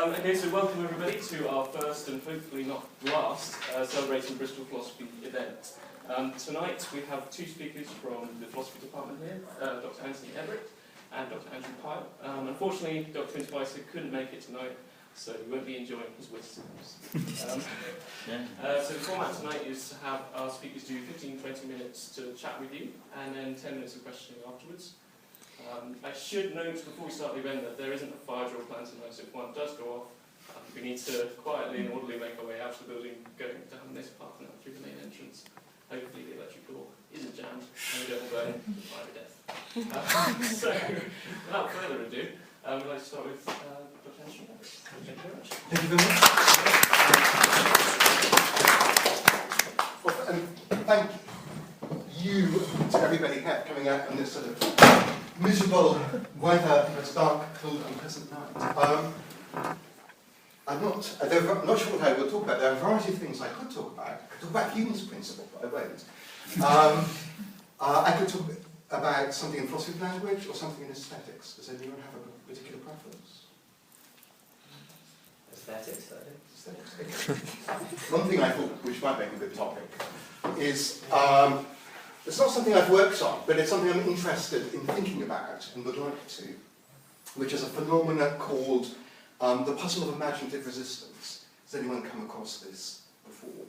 Okay, so welcome everybody to our first and hopefully not last Celebrating Bristol Philosophy event. Tonight we have two speakers from the philosophy department here, Dr. Everett and Dr. Andrew Pyle. Unfortunately, Dr. Intervicer couldn't make it tonight, so you won't be enjoying his wisdom. So the format tonight is to have our speakers do 15-20 minutes to chat with you, and then 10 minutes of questioning afterwards. I should note before we start the event that there isn't a fire drill planned tonight, so if one does go off, we need to quietly and orderly make our way out of the building, going down this path now through the main entrance. Hopefully the electric door isn't jammed and we don't all burn to fire to death. So, without further ado, we'd like to start with Dr. Andrew Everett. Thank you very much. Thank you very much. Well, and thank you to everybody here coming out on this sort of miserable weather. It's dark, cold, unpleasant night. I'm not sure what I will talk about. There are a variety of things I could talk about. I could talk about Hume's principle, but I won't. I could talk about something in philosophy of language or something in aesthetics. Does anyone have a particular preference? Aesthetics, I think. Aesthetics. One thing I thought which might make a good topic is it's not something I've worked on, but it's something I'm interested in thinking about and would like to, which is a phenomenon called the puzzle of imaginative resistance. Has anyone come across this before?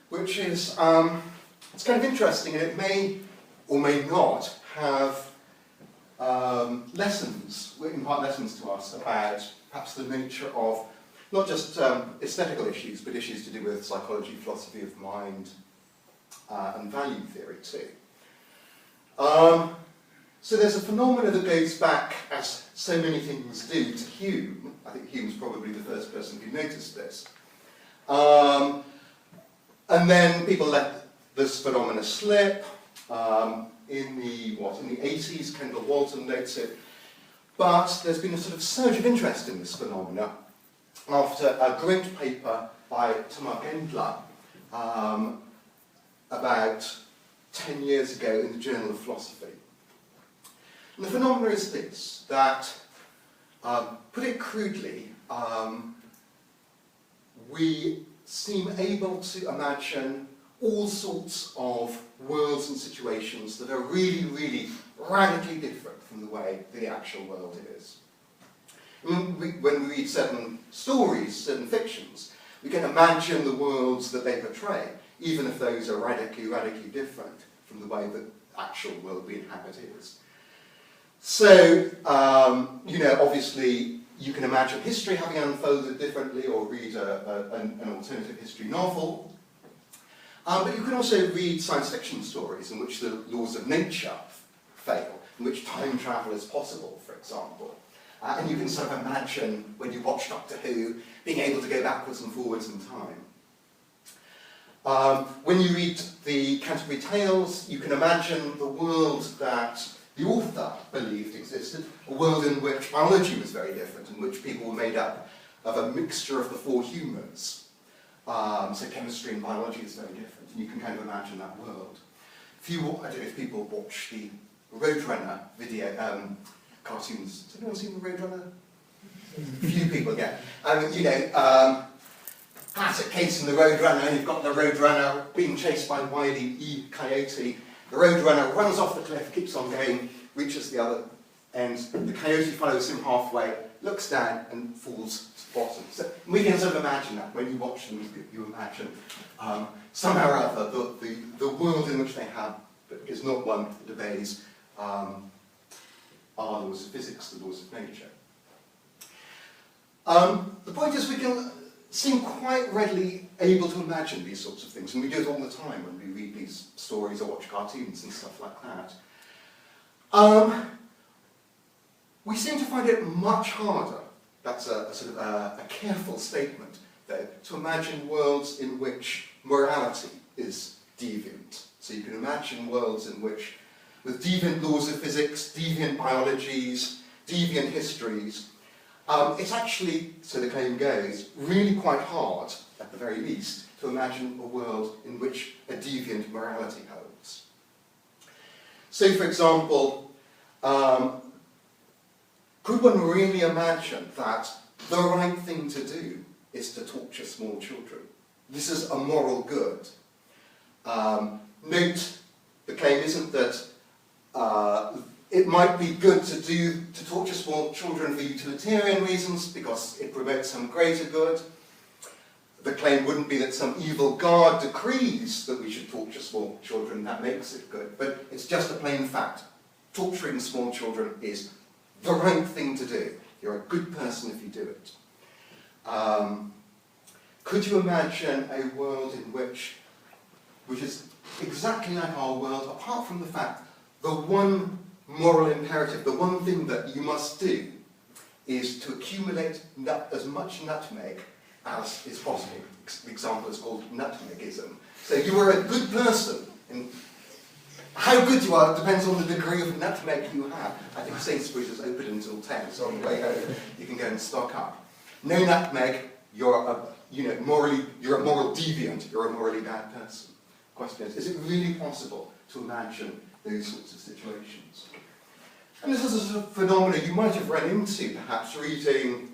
Which is, it's kind of interesting, and it may or may not have lessons, impart lessons to us about perhaps the nature of not just aesthetical issues, but issues to do with psychology, philosophy of mind, and value theory too. So there's a phenomenon that goes back, as so many things do, to Hume. I think Hume's probably the first person who noticed this. And then people let this phenomena slip. In the 80s, Kendall Walton notes it. But there's been a sort of surge of interest in this phenomena after a great paper by Tamar Gendler about 10 years ago in the Journal of Philosophy. And the phenomenon is this, that, put it crudely, we seem able to imagine all sorts of worlds and situations that are really, really radically different from the way the actual world is. When we read certain stories, certain fictions, we can imagine the worlds that they portray, even if those are radically, radically different from the way the actual world we inhabit is. So, obviously, you can imagine history having unfolded differently, or read an alternative history novel. But you can also read science fiction stories in which the laws of nature fail, in which time travel is possible, for example. And you can sort of imagine, when you watch Doctor Who, being able to go backwards and forwards in time. When you read the Canterbury Tales, you can imagine the world that the author believed existed, a world in which biology was very different, in which people were made up of a mixture of the four humours. So chemistry and biology is very different, and you can kind of imagine that world. I don't know if people watch the Roadrunner video, cartoons. Has anyone seen the Roadrunner? A few people, yeah. Classic case in the Roadrunner, you've got the Roadrunner being chased by Wile E. Coyote. The Roadrunner runs off the cliff, keeps on going, reaches the other end. The coyote follows him halfway, looks down and falls to the bottom. So we can sort of imagine that. When you watch them, you imagine somehow or other the world in which they have is not one that obeys our laws of physics, the laws of nature. The point is we can seem quite readily able to imagine these sorts of things, and we do it all the time when we read these stories or watch cartoons and stuff like that. We seem to find it much harder, that's a sort of a careful statement though, to imagine worlds in which morality is deviant. So you can imagine worlds in which, with deviant laws of physics, deviant biologies, deviant histories, it's actually, so the claim goes, really quite hard, at the very least, to imagine a world in which a deviant morality holds. So, for example, could one really imagine that the right thing to do is to torture small children. This is a moral good. Note, the claim isn't that it might be good to torture small children for utilitarian reasons because it promotes some greater good. The claim wouldn't be that some evil god decrees that we should torture small children, that makes it good, but it's just a plain fact. Torturing small children is the right thing to do. You're a good person if you do it. Could you imagine a world in which is exactly like our world, apart from the fact the one moral imperative, the one thing that you must do is to accumulate as much nutmeg as is possible. The example is called nutmegism. So you are a good person, and how good you are depends on the degree of nutmeg you have. I think Sainsbury's is open until 10, so on the way home you can go and stock up. No nutmeg, you're a moral deviant, you're a morally bad person. The question is it really possible to imagine those sorts of situations? And this is a sort of phenomenon you might have run into, perhaps reading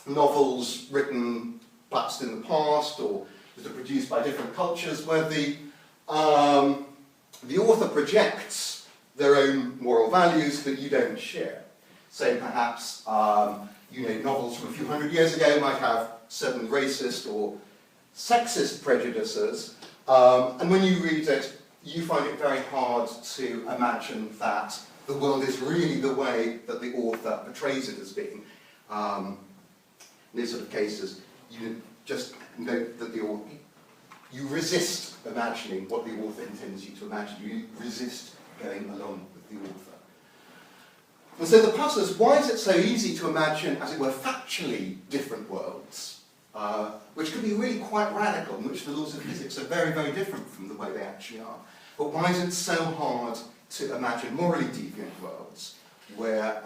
novels written perhaps in the past or that are produced by different cultures, where the author projects their own moral values that you don't share. Say perhaps novels from a few hundred years ago might have certain racist or sexist prejudices, and when you read it, you find it very hard to imagine that the world is really the way that the author portrays it as being. In these sort of cases, you just note that you resist imagining what the author intends you to imagine. You resist going along with the author. And so the puzzle is, why is it so easy to imagine, as it were, factually different worlds, which can be really quite radical, in which the laws of physics are very, very different from the way they actually are. But why is it so hard to imagine morally deviant worlds, where,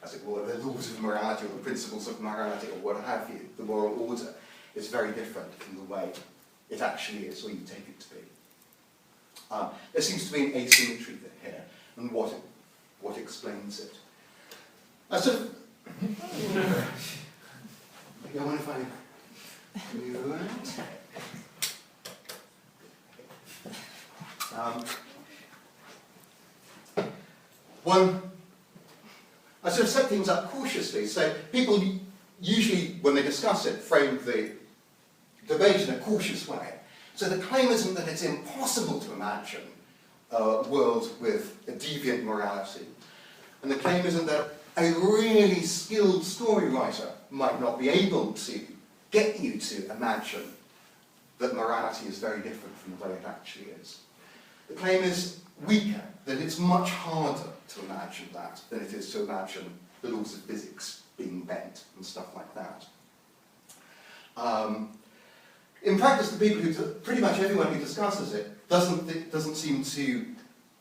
as it were, the laws of morality or the principles of morality or what have you, the moral order, is very different from the way it actually is, or you take it to be. There seems to be an asymmetry here, and what explains it. I sort of... I wonder if I move around. I sort of set things up cautiously. So people usually, when they discuss it, frame the debate in a cautious way. So the claim isn't that it's impossible to imagine a world with a deviant morality. And the claim isn't that a really skilled story writer might not be able to get you to imagine that morality is very different from the way it actually is. The claim is weaker, that it's much harder to imagine that than it is to imagine the laws of physics being bent and stuff like that. In practice, the people pretty much everyone who discusses it doesn't seem to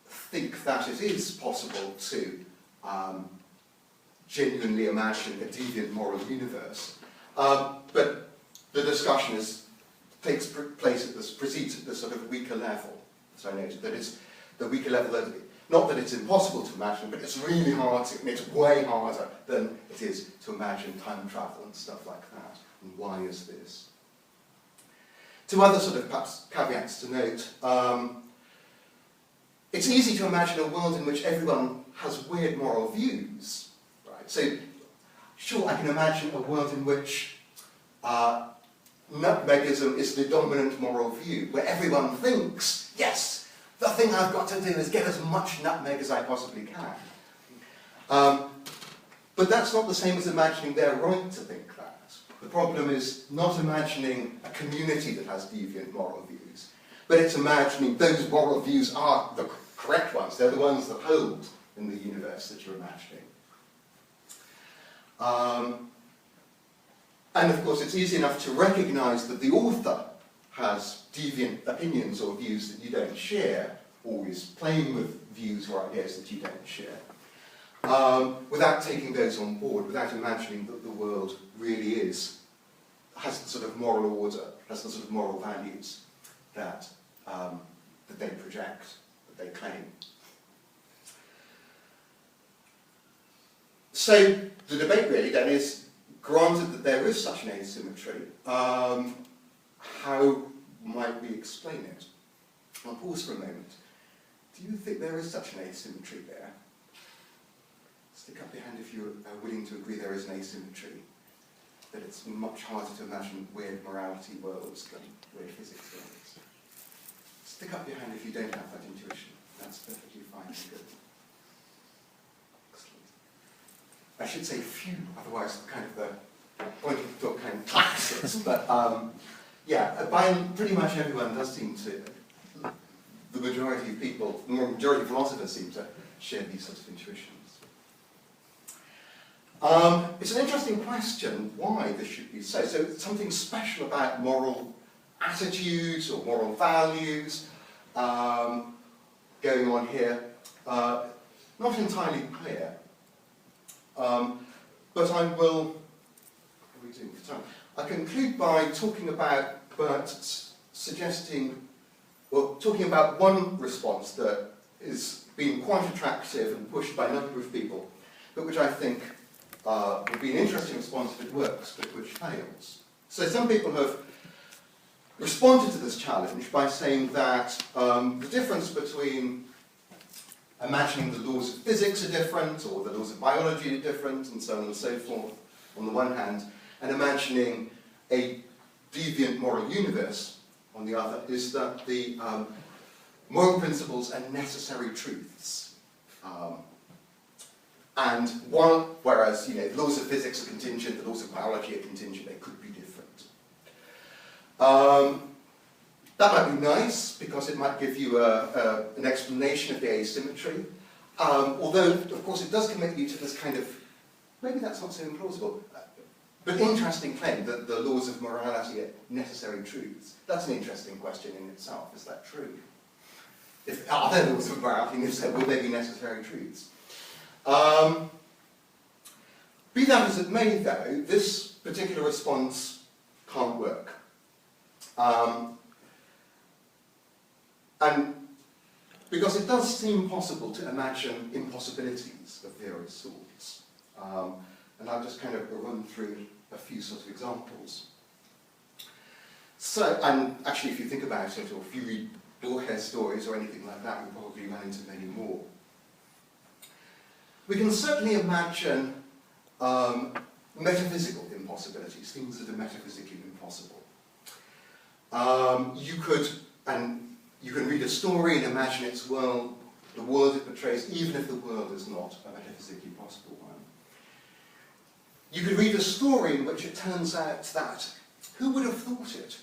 think that it is possible to genuinely imagine a deviant moral universe. But the discussion takes place proceeds at this sort of weaker level. So I noted that it's the weaker level, not that it's impossible to imagine, but it's really hard to, and it's way harder than it is to imagine time travel and stuff like that. And why is this? Two other sort of perhaps caveats to note. It's easy to imagine a world in which everyone has weird moral views, right? So, sure, I can imagine a world in which nutmegism is the dominant moral view, where everyone thinks, yes, the thing I've got to do is get as much nutmeg as I possibly can. But that's not the same as imagining they're right to think that. The problem is not imagining a community that has deviant moral views, but it's imagining those moral views are the correct ones. They're the ones that hold in the universe that you're imagining. And of course, it's easy enough to recognize that the author has deviant opinions or views that you don't share, or is playing with views or ideas that you don't share, without taking those on board, without imagining that the world really has the sort of moral order, has the sort of moral values that they project, that they claim. So the debate really then is granted that there is such an asymmetry, how might we explain it? I'll pause for a moment. Do you think there is such an asymmetry there? Stick up your hand if you are willing to agree there is an asymmetry, that it's much harder to imagine weird morality worlds than weird physics worlds. Stick up your hand if you don't have that intuition. That's perfectly fine and good. Excellent. I should say few, otherwise kind of the point of the talk kind of collapses. But yeah, by pretty much everyone does seem to, the majority of people, the majority of philosophers seem to share these sorts of intuitions. It's an interesting question why this should be so. So something special about moral attitudes or moral values going on here, not entirely clear. But I will, what are we doing for time? I conclude by talking about, suggesting, well, talking about one response that is being quite attractive and pushed by a number of people, but which I think would be an interesting response if it works, but which fails. So some people have responded to this challenge by saying that the difference between imagining the laws of physics are different, or the laws of biology are different, and so on and so forth, on the one hand, and imagining a deviant moral universe, on the other, is that the moral principles are necessary truths. And whereas, you know, the laws of physics are contingent, the laws of biology are contingent, they could be different. That might be nice, because it might give you an explanation of the asymmetry. Although, of course, it does commit you to this kind of, maybe that's not so implausible, but interesting claim that the laws of morality are necessary truths. That's an interesting question in itself. Is that true? Are there laws of morality, and if so, will they be necessary truths? Be that as it may, though, this particular response can't work. And because it does seem possible to imagine impossibilities of various sorts. And I'll just kind of run through a few sort of examples. So, and actually if you think about it, or if you read Locke stories or anything like that, you'll probably run into many more. We can certainly imagine metaphysical impossibilities, things that are metaphysically impossible. You can read a story and imagine its world, the world it portrays, even if the world is not a metaphysically possible one. You could read a story in which it turns out that, who would have thought it?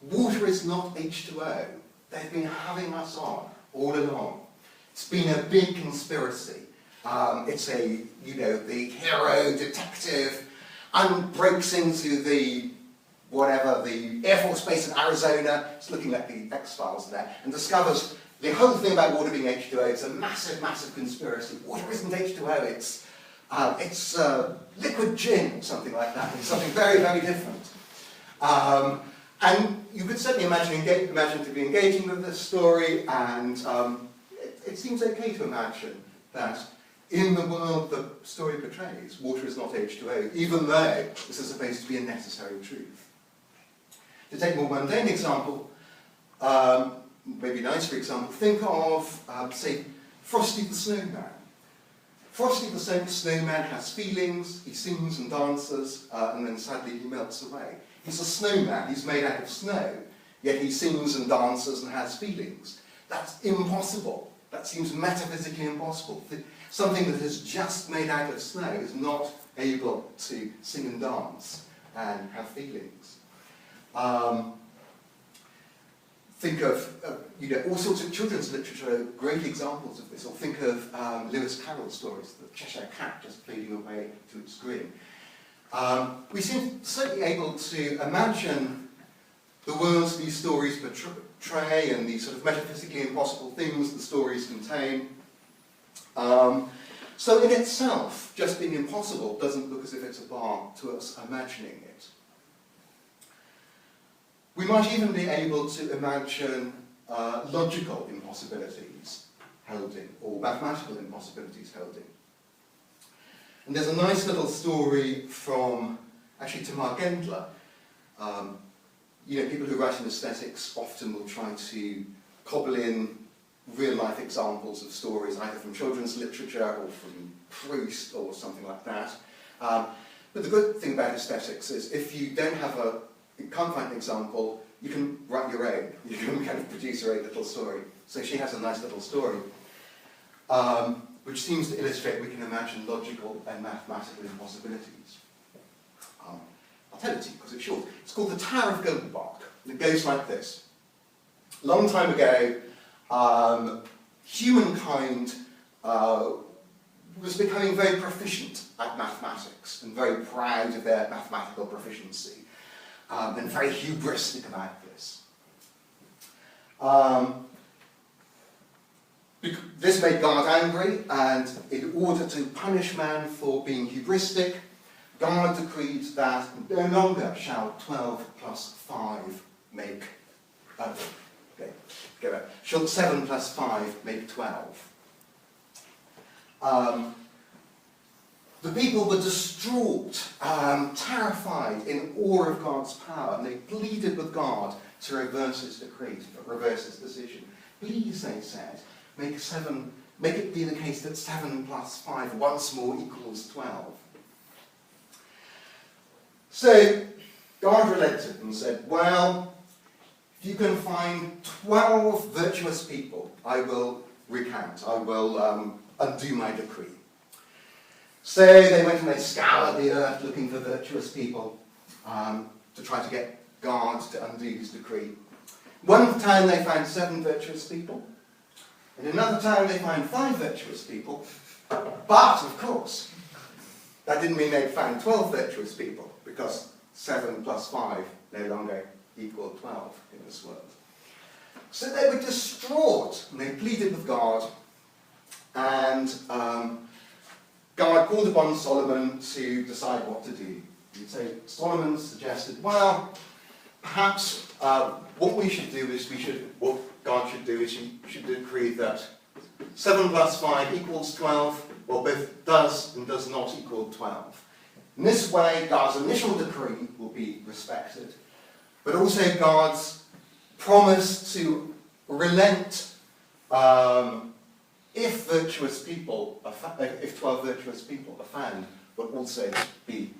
Water is not H2O. They've been having us on all along. It's been a big conspiracy. It's the hero detective and breaks into the Air Force Base in Arizona, it's looking like the X-Files there, and discovers the whole thing about water being H2O. It's a massive, massive conspiracy. Water isn't H2O, it's liquid gin, or something like that. It's something very, very different. And you could certainly imagine to be engaging with this story, and it seems okay to imagine that in the world the story portrays, water is not H2O, even though this is supposed to be a necessary truth. To take a more mundane example, maybe nice for example, think of, say, Frosty the Snowman. Frosty the Snowman has feelings, he sings and dances, and then sadly he melts away. He's a snowman, he's made out of snow, yet he sings and dances and has feelings. That's impossible. That seems metaphysically impossible. Something that is just made out of snow is not able to sing and dance and have feelings. Think of all sorts of children's literature, great examples of this. Or think of Lewis Carroll's stories, the Cheshire Cat just fading away to its grin. We seem certainly able to imagine the worlds these stories portray and the sort of metaphysically impossible things the stories contain. So in itself, just being impossible doesn't look as if it's a bar to us imagining it. We might even be able to imagine logical impossibilities held in, or mathematical impossibilities held in. And there's a nice little story from actually to Mark Endler, people who write in aesthetics often will try to cobble in real-life examples of stories, either from children's literature or from Proust or something like that. But the good thing about aesthetics is if you can't find an example, you can write your own. You can kind of produce your own little story. So she has a nice little story, which seems to illustrate we can imagine logical and mathematical impossibilities. I'll tell it to you because it's short. It's called The Tower of Goldenbach. It goes like this. A long time ago, humankind was becoming very proficient at mathematics and very proud of their mathematical proficiency and very hubristic about this. This made God angry, and in order to punish man for being hubristic, God decreed that no longer shall 12 plus 5 make... shall 7 plus 5 make 12? The people were distraught, terrified, in awe of God's power, and they pleaded with God to reverse his decree, to reverse his decision. Please, they said, make it be the case that 7 plus 5 once more equals 12. So God relented and said, well, if you can find 12 virtuous people, I will recant, I will undo my decree. So they went and they scoured the earth looking for virtuous people to try to get God to undo his decree. One town they found 7 virtuous people. In another town they found 5 virtuous people. But, of course, that didn't mean they'd found 12 virtuous people, because 7 plus 5 no longer equaled 12 in this world. So they were distraught, and they pleaded with God, and God called upon Solomon to decide what to do. So Solomon suggested, well, perhaps what we should do is what God should do is he should decree that 7 plus 5 equals 12, well, both does and does not equal 12. In this way, God's initial decree will be respected, but also God's promise to relent if 12 virtuous people are found, will also be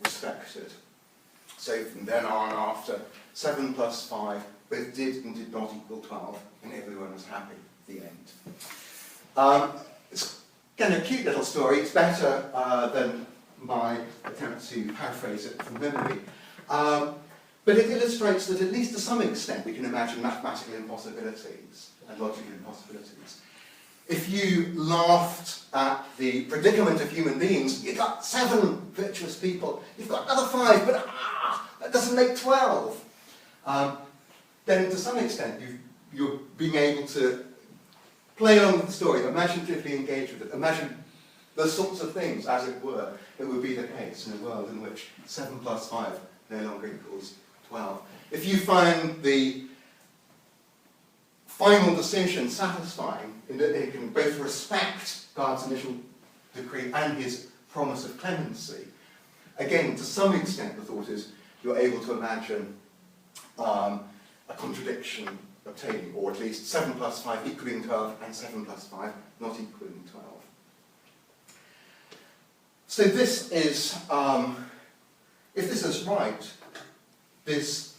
respected. So from then on after, 7 plus 5 both did and did not equal 12, and everyone was happy at the end. It's kind of a cute little story. It's better than my attempt to paraphrase it from memory. But it illustrates that at least to some extent we can imagine mathematical impossibilities and logical impossibilities. If you laughed at the predicament of human beings, you've got 7 virtuous people, you've got another 5, but that doesn't make 12. Then to some extent you're being able to play along with the story, imaginatively engage with it, imagine the sorts of things, as it were, that would be the case in a world in which 7 plus 5 no longer equals 12. If you find the final decision satisfying, in that it can both respect God's initial decree and his promise of clemency, again, to some extent the thought is you're able to imagine a contradiction obtaining, or at least 7 plus 5 equaling 12 and 7 plus 5 not equaling 12. So this is, if this is right, this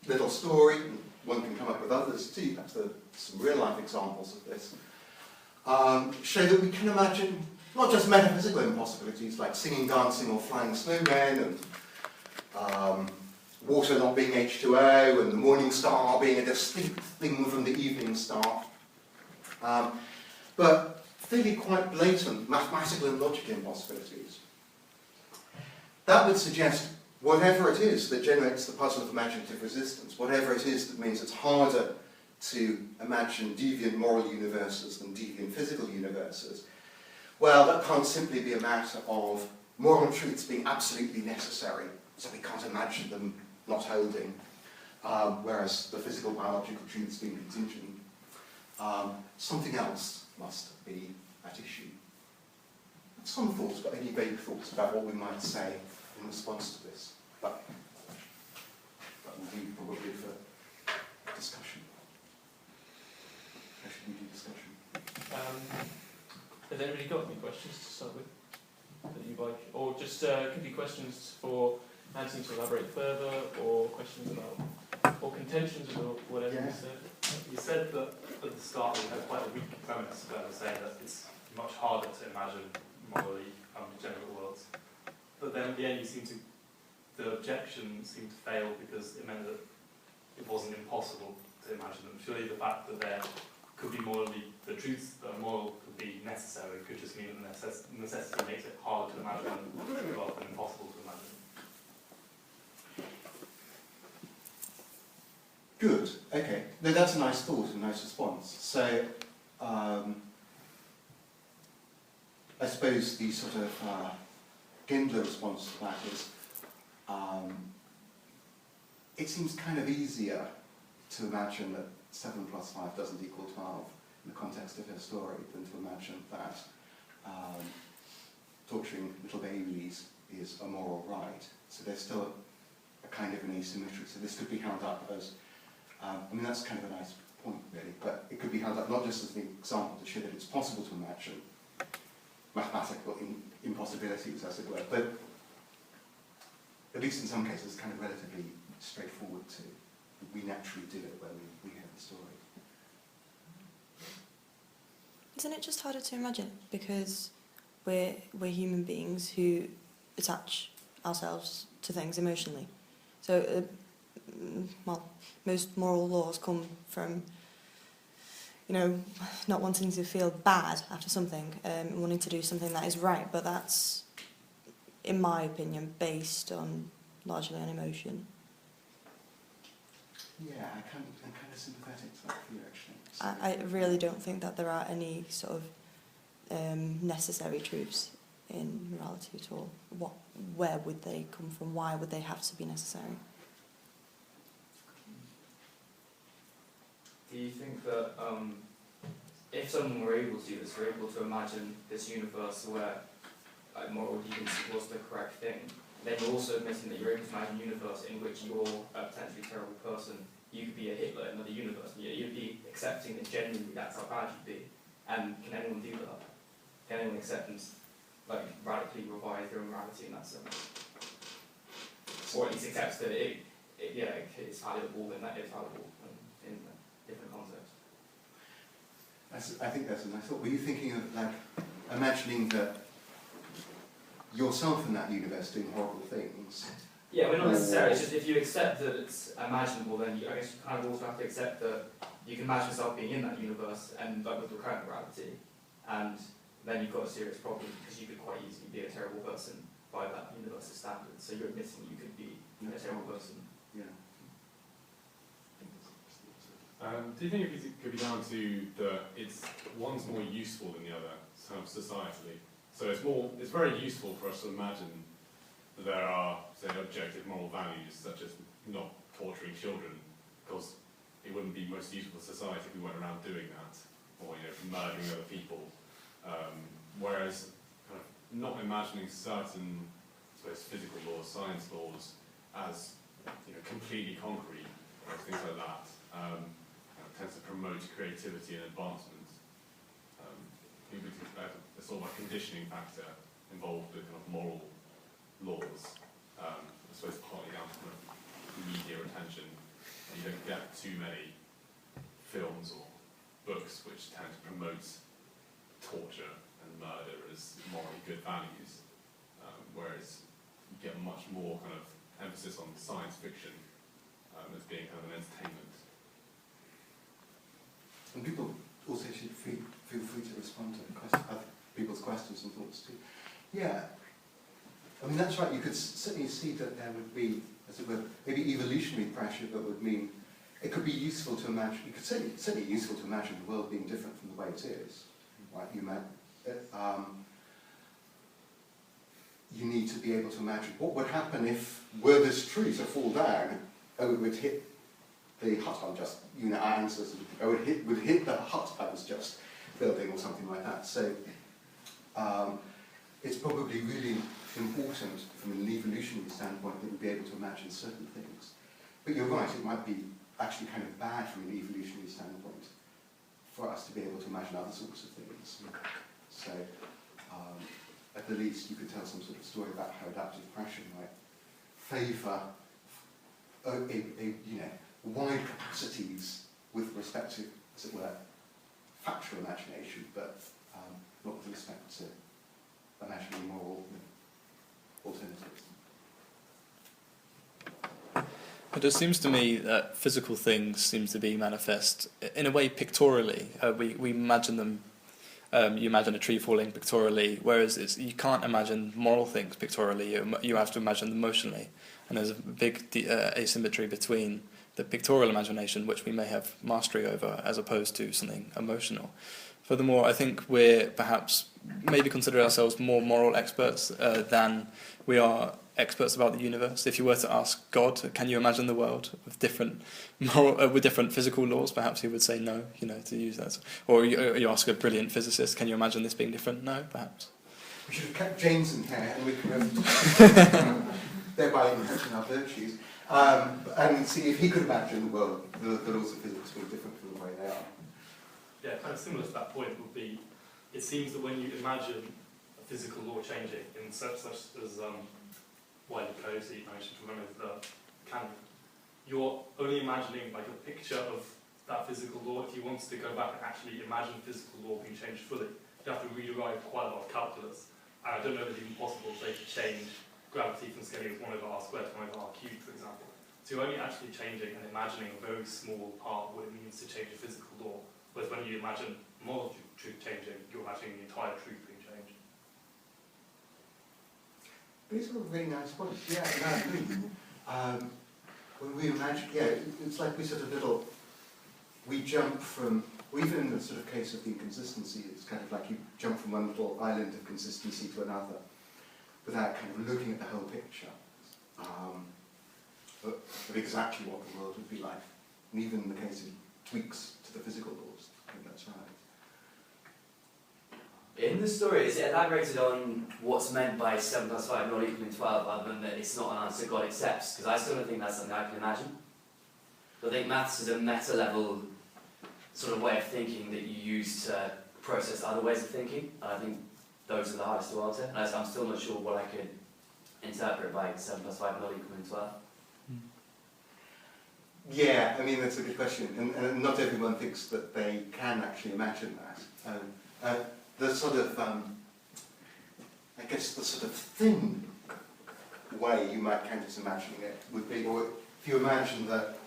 little story, and one can come up with others too, perhaps there are some real-life examples of this, show that we can imagine not just metaphysical impossibilities like singing, dancing, or flying snowmen, and water not being H2O, and the morning star being a distinct thing from the evening star, but really quite blatant mathematical and logical impossibilities. That would suggest whatever it is that generates the puzzle of imaginative resistance, whatever it is that means it's harder to imagine deviant moral universes than deviant physical universes, well, that can't simply be a matter of moral truths being absolutely necessary, so we can't imagine them not holding, whereas the physical biological truths being contingent. Something else must be at issue. Some thoughts, but any vague thoughts about what we might say in response to this? Has anybody got any questions to start with that you'd like? Or just could be questions for Anthony to elaborate further, or questions about, or contentions or whatever you said. You said that at the start we had quite a weak premise where we're saying that it's much harder to imagine morally general worlds. But then at the end the objection seemed to fail because it meant that it wasn't impossible to imagine them. Surely the fact that there could be the truths that are moral could be necessary could just mean that necessity makes it harder to imagine rather than impossible to imagine. Good, okay. No, that's a nice thought, a nice response. So, I suppose the sort of Gindler response to that is, it seems kind of easier to imagine that 7 plus 5 doesn't equal 12 in the context of her story than to imagine that torturing little babies is a moral right. So there's still a kind of an asymmetry. So this could be held up as, I mean, that's kind of a nice point, really, but it could be held up not just as an example to show that it's possible to imagine mathematical impossibilities, as it were, but at least in some cases, kind of relatively straightforward too. We naturally do it when we hear the story. Isn't it just harder to imagine because we're human beings who attach ourselves to things emotionally? So, most moral laws come from, not wanting to feel bad after something, wanting to do something that is right, but that's, in my opinion, based on largely on emotion. Yeah, I'm kind of sympathetic to that view, actually. So I really don't think that there are any sort of necessary truths in morality at all. Where would they come from? Why would they have to be necessary? Do you think that if someone were able to do this, were able to imagine this universe where moral decency was the correct thing, then you're also admitting that you're able to imagine a universe in which you're a potentially terrible person? You could be a Hitler in another universe. You'd be accepting that genuinely that's how bad you'd be. And can anyone do that? Can anyone accept and radically revise their own morality in that sense? Or at least accept that it's valuable and that it's valuable in a different context. I think that's a nice thought. Were you thinking of imagining that yourself in that universe doing horrible things? Yeah, well, not necessarily. It's just if you accept that it's imaginable, then I guess you kind of also have to accept that you can imagine yourself being in that universe and with recurrent morality, and then you've got a serious problem because you could quite easily be a terrible person by that universe's standards. So you're admitting you could be a terrible person. Yeah. Do you think it could be down to one's more useful than the other, kind of societally? So it's very useful for us to imagine that there are, say, objective moral values, such as not torturing children, because it wouldn't be most useful for society if we went around doing that, or murdering other people. Whereas, kind of not imagining certain, I suppose, physical laws, science laws, as completely concrete, or things like that, tends to promote creativity and advancement. We think about a sort of a conditioning factor involved with kind of moral laws. I suppose partly down to kind of media attention. You don't get too many films or books which tend to promote torture and murder as morally good values, whereas you get much more kind of emphasis on science fiction as being kind of an entertainment. And people also should feel free to respond to other people's questions and thoughts too. Yeah, I mean that's right. You could certainly see that there would be, as it were, maybe evolutionary pressure that would mean it could be useful to imagine. You could certainly useful to imagine the world being different from the way it is. Right? You need to be able to imagine what would happen if, were this tree to fall down, and it would hit the hut I'm just, our ancestors would hit the hut I was just building or something like that. So it's probably really important from an evolutionary standpoint that we be able to imagine certain things. But you're right, it might be actually kind of bad from an evolutionary standpoint for us to be able to imagine other sorts of things. So, at the least, you could tell some sort of story about how adaptive passion might favour wide capacities with respect to, as it were, factual imagination, but not with respect to imagining moral alternatives. It just seems to me that physical things seem to be manifest in a way pictorially. We imagine them. You imagine a tree falling pictorially, whereas you can't imagine moral things pictorially. You have to imagine them emotionally, and there's a big asymmetry between the pictorial imagination, which we may have mastery over, as opposed to something emotional. Furthermore, I think we're perhaps maybe consider ourselves more moral experts than we are experts about the universe. If you were to ask God, can you imagine the world with different with different physical laws? Perhaps he would say no. To use that. Or you ask a brilliant physicist, can you imagine this being different? No, perhaps. We should have kept James in here, and we could have thereby enhancing our virtues, and see if he could imagine the world, the laws of physics being different from the way they are. Yeah, kind of similar to that point would be, it seems that when you imagine a physical law changing, in such as Wiley Cozy managed to remember the canon, you're only imagining like a picture of that physical law. If you wanted to go back and actually imagine physical law being changed fully, you have to rewrite quite a lot of calculus. And I don't know if it's even possible to change gravity from scaling as 1 over r squared to 1 over r cubed, for example. So you're only actually changing and imagining a very small part of what it means to change a physical law. Whereas when you imagine moral truth changing, you're imagining the entire truth being changed. These are really nice points. Yeah, no, I agree. When we imagine, it's like we sort of we jump from, or even in the sort of case of the inconsistency, it's kind of like you jump from one little island of consistency to another without kind of looking at the whole picture of exactly what the world would be like. And even in the case of tweaks to the physical laws, I think that's right. In the story, is it elaborated on what's meant by 7 plus 5 not equaling 12, other than that it's not an answer God accepts? Because I still don't think that's something I can imagine. But I think maths is a meta-level sort of way of thinking that you use to process other ways of thinking. And I think those are the hardest to answer. And I'm still not sure what I could interpret by 7 plus 5 not equaling 12. Yeah, I mean, that's a good question. And not everyone thinks that they can actually imagine that. The sort of, I guess the sort of thin way you might count as imagining it would be, or if you imagine that,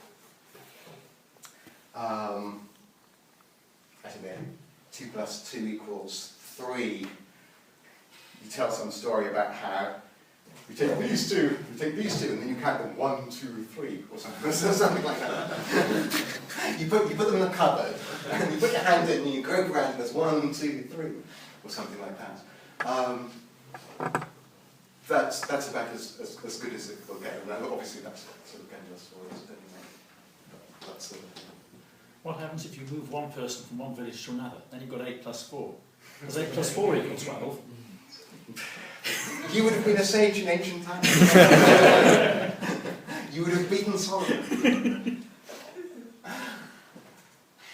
I don't know, 2 plus 2 equals 3, you tell some story about how you take these two, and then you count them 1, 2, 3, or something like that. you put them in a cupboard, and you put your hand in, and you grope around, and there's 1, 2, 3, or something like that. That's about as good as it will get. And obviously, that's sort of endless stories. That's sort of. What happens if you move one person from one village to another? Then you've got 8 plus 4. Does 8 plus 4 equal 12? You would have been a sage in ancient times. You would have beaten Solomon.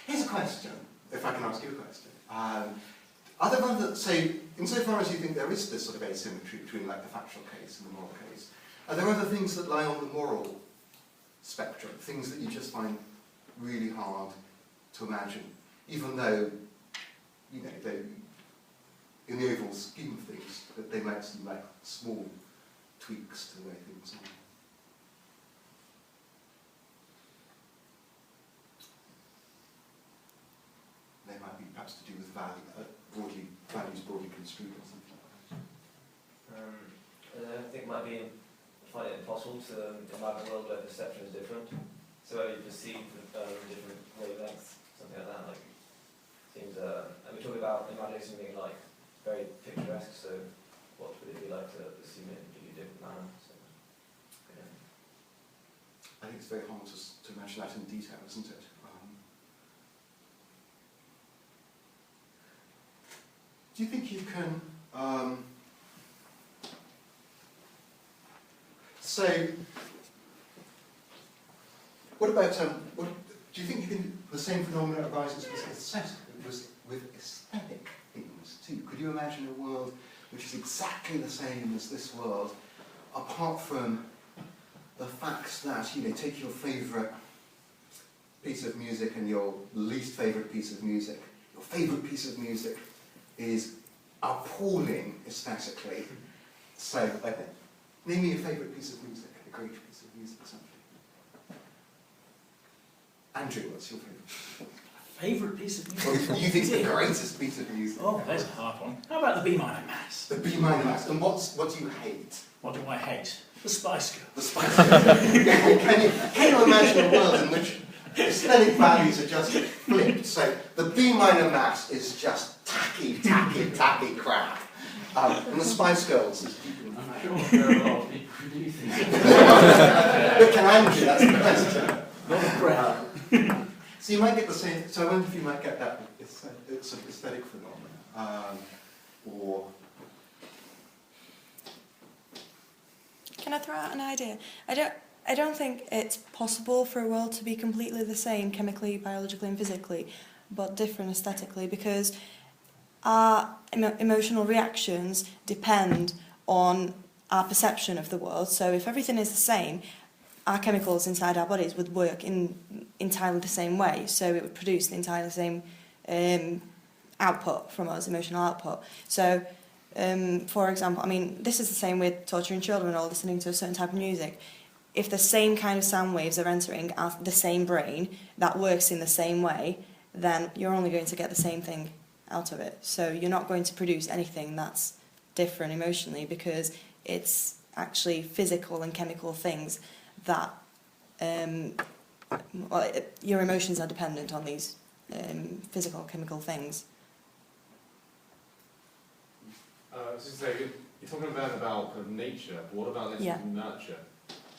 Here's a question, if I can ask you a question. Are there other, so insofar as you think there is this sort of asymmetry between like the factual case and the moral case, are there other things that lie on the moral spectrum, things that you just find really hard to imagine, even though, in the overall scheme of things, that they might seem like small tweaks to the way things are? They might be perhaps to do with values broadly construed or something like that. I think it might be find it impossible to imagine a world where perception is different. So where you perceive different wavelengths, something like that. Like seems, and we talk about imagining something like very picturesque. So what would it be like to perceive it in a completely different manner? So, yeah. I think it's very hard to imagine that in detail, isn't it? Do you think you can, what about, do you think you can, the same phenomena arises with aesthetic things too. Could you imagine a world which is exactly the same as this world, apart from the fact that, you know, take your favourite piece of music and your least favourite piece of music. Your favourite piece of music is appalling aesthetically. So, okay, name me your favourite piece of music, a great piece of music, something. Andrew, what's your favourite? Favourite piece of Well, music? you think the greatest piece of music? Oh, there's a hard one. How about the B minor mass? The B minor mass. And what do you hate? What do I hate? The Spice Girls. The Spice Girls. can you imagine a world in which aesthetic values are just flipped? So the B minor mass is just tacky crap. And the Spice Girls is deep in I'm sure there are a lot of people who do think But can Andrew, that's the question. Not a crowd. So you might get the same, so I wonder if you might get that sort of aesthetic phenomenon. Or... Can I throw out an idea? I don't think it's possible for a world to be completely the same chemically, biologically and physically, but different aesthetically, because our emotional reactions depend on our perception of the world. So if everything is the same, our chemicals inside our bodies would work in entirely the same way. So it would produce the entirely same output from us, emotional output. So, for example, I mean, this is the same with torturing children or listening to a certain type of music. If the same kind of sound waves are entering the same brain that works in the same way, then you're only going to get the same thing out of it. So you're not going to produce anything that's different emotionally, because it's actually physical and chemical things that your emotions are dependent on these physical chemical things. I was just saying, you're talking about kind of nature, but what about nurture?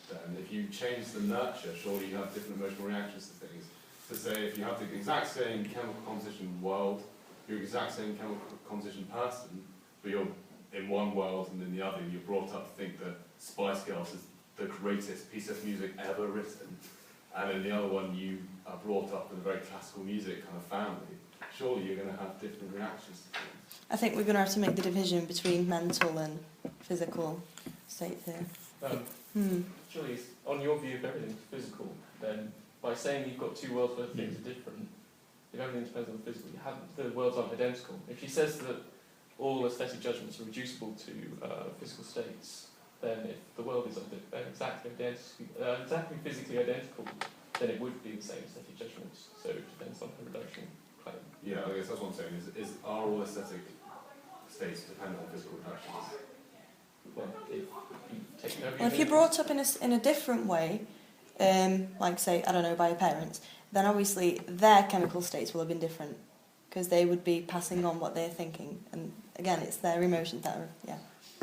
Then, if you change the nurture, surely you have different emotional reactions to things. So say if you have the exact same chemical composition world, you're exact same chemical composition person, but you're in one world and in the other, you're brought up to think that Spice Girls is the greatest piece of music ever written, and in the other one you are brought up in a very classical music kind of family, surely you're going to have different reactions to things. I think we're going to have to make the division between mental and physical states here. Actually, on your view of everything's physical, then by saying you've got two worlds where things are different, if everything depends on the physical, the worlds aren't identical. If she says that all aesthetic judgments are reducible to physical states, then if the world is exactly physically identical, then it would be the same aesthetic judgments. So it depends on her reduction claim. Yeah, I guess that's what I'm saying, are all aesthetic states dependent on physical reactions? Well, if you're brought up in a different way, like say, I don't know, by your parents, then obviously their chemical states will have been different, because they would be passing on what they're thinking, and again, it's their emotions that are,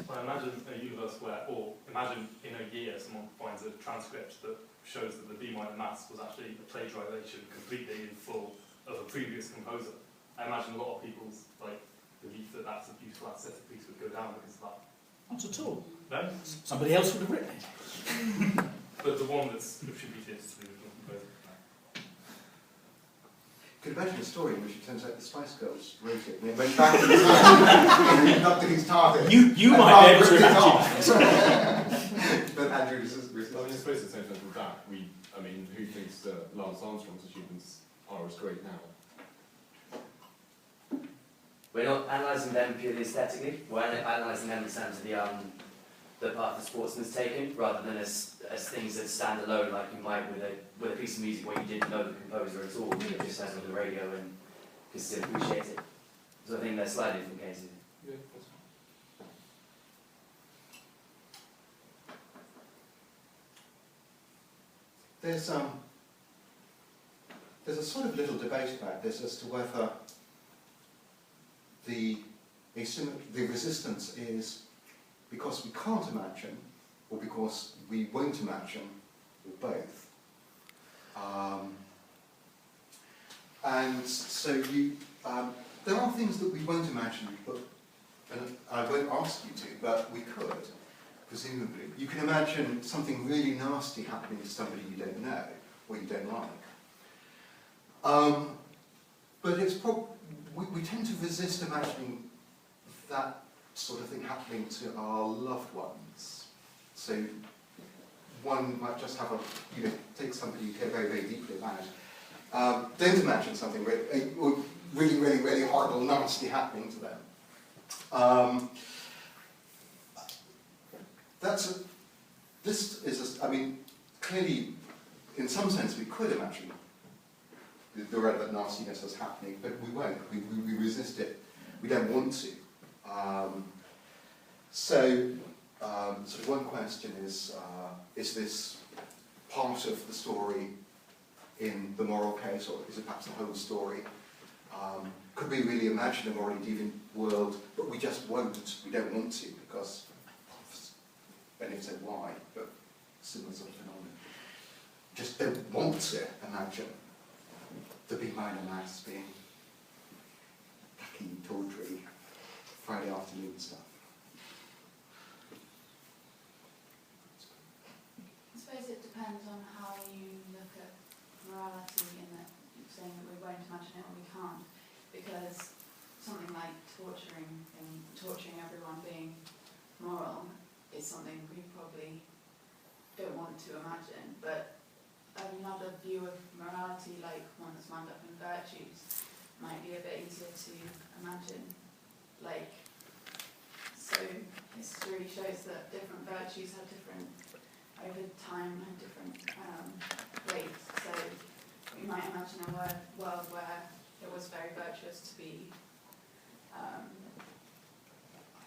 Well, imagine a universe where, or imagine in a year someone finds a transcript that shows that the B minor mass was actually a plagiarization completely in full of a previous composer. I imagine a lot of people's belief that that's a beautiful aesthetic piece would go down because of that. Not at all. No? Somebody else would have written it. But the one that's attributed to the original composer. You could imagine a story in which it turns out the Spice Girls wrote it and it went back in time and got to his target. You might be able to imagine. But Andrew is I suppose the same thing with that. Who thinks that Lance Armstrong's achievements are as great now? We're not analysing them purely aesthetically, we're analysing them in terms of the path the sportsman's taken, rather than as things that stand alone, like you might with a piece of music where you didn't know the composer at all, you just heard it on the radio and could still appreciate it. So I think they're slightly different cases. Yeah, there's a sort of little debate about this as to whether the resistance is because we can't imagine or because we won't imagine, or both. And so there are things that we won't imagine, and I won't ask you to, but we could, presumably. You can imagine something really nasty happening to somebody you don't know or you don't like. But it's we tend to resist imagining that sort of thing happening to our loved ones. So one might just have take somebody you care very, very deeply about. Don't imagine something really, really, really horrible, nasty happening to them. Clearly, in some sense, we could imagine the relevant nastiness as happening, but we won't. We resist it. We don't want to. So one question is this part of the story in the moral case, or is it perhaps the whole story? Could we really imagine a morally deviant world, but we just won't, we don't want to, because, and if so, why, but similar sort of phenomenon. Just don't want to imagine the B minor maths being tacky, tawdry, Friday afternoon stuff. I suppose it depends on how you look at morality, in that you're saying that we won't imagine it or we can't, because something like torturing everyone being moral is something we probably don't want to imagine, but another view of morality, like one that's wound up in virtues, might be a bit easier to imagine. Like, so history shows that different virtues have different, over time, have different rates. So we might imagine a world where it was very virtuous to be,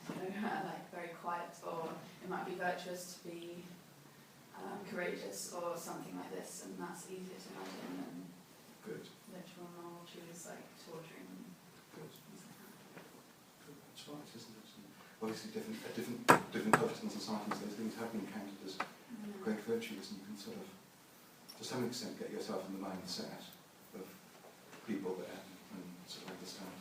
like very quiet, or it might be virtuous to be courageous, or something like this, and that's easier to imagine than literal moral truths like torturing and things like that. That's right, isn't it? Obviously, different cultures and societies, those things have been counted as great virtues, and you can sort of, to some extent, get yourself in the mindset of people there and sort of understand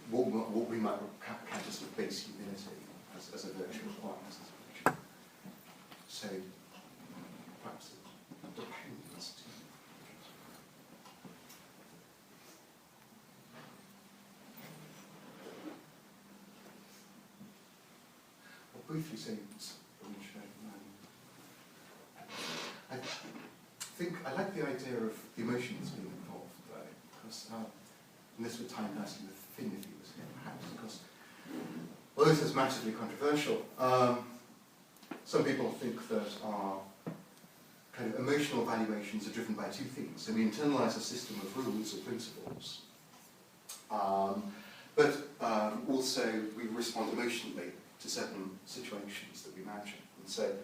what we might count as sort of base humility as a virtue requirement. So perhaps it depends. I'll briefly say I like the idea of the emotions being involved, though, because and this would tie nicely with Finn if he was here, perhaps, because although this is massively controversial, some people think that our kind of emotional valuations are driven by two things. So we internalize a system of rules or principles, but also we respond emotionally to certain situations that we imagine. And so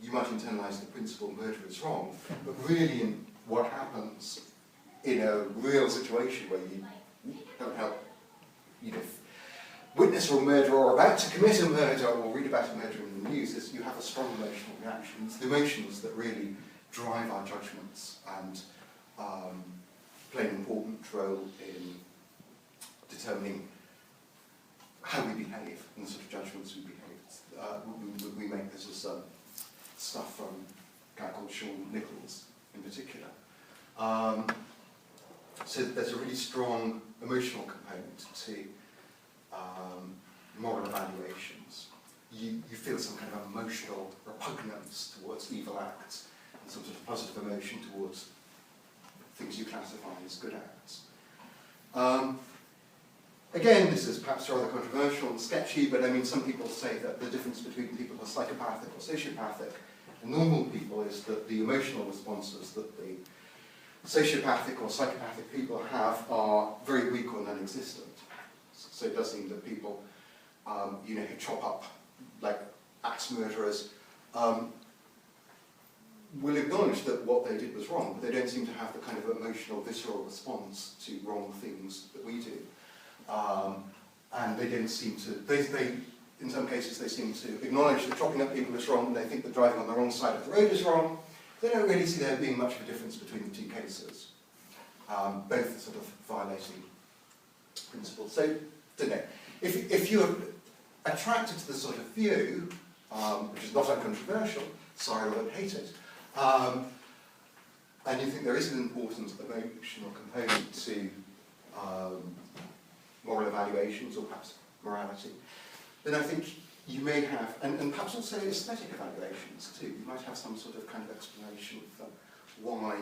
you might internalize the principle murder is wrong, but really in what happens in a real situation where you don't help, witness or murder or about to commit a murder or read about a murder in the news, is you have a strong emotional reaction. It's the emotions that really drive our judgments and play an important role in determining how we behave and the sort of judgments we behave. We make this as stuff from a guy called Sean Nichols in particular. So there's a really strong emotional component to moral evaluations. You feel some kind of emotional repugnance towards evil acts and some sort of positive emotion towards things you classify as good acts. Again, this is perhaps rather controversial and sketchy, but I mean, some people say that the difference between people who are psychopathic or sociopathic and normal people is that the emotional responses that the sociopathic or psychopathic people have are very weak or non-existent. So it does seem that people, who chop up like axe murderers, will acknowledge that what they did was wrong, but they don't seem to have the kind of emotional, visceral response to wrong things that we do. And they didn't seem to, in some cases, they seem to acknowledge that chopping up people is wrong, and they think that driving on the wrong side of the road is wrong. They don't really see there being much of a difference between the two cases. Both sort of violating principles. So, don't know. If you're attracted to this sort of view, which is not uncontroversial, sorry, I won't hate it, and you think there is an important emotional component to moral evaluations or perhaps morality, then I think you may have, and perhaps also aesthetic evaluations too. You might have some sort of kind of explanation for why.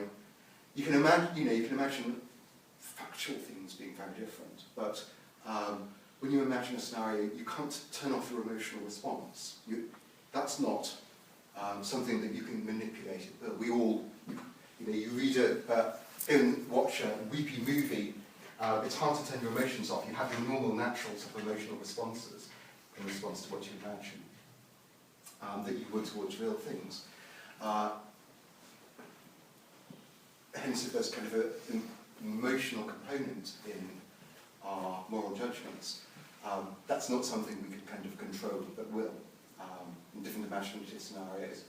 You can imagine factual things being very different, but when you imagine a scenario, you can't turn off your emotional response. That's not something that you can manipulate. We all, you read watch a weepy movie. It's hard to turn your emotions off. You have your normal, natural sort of emotional responses in response to what you imagine that you would towards real things. Hence, if there's kind of an emotional component in our moral judgments, that's not something we can kind of control, but will, in different imaginative scenarios.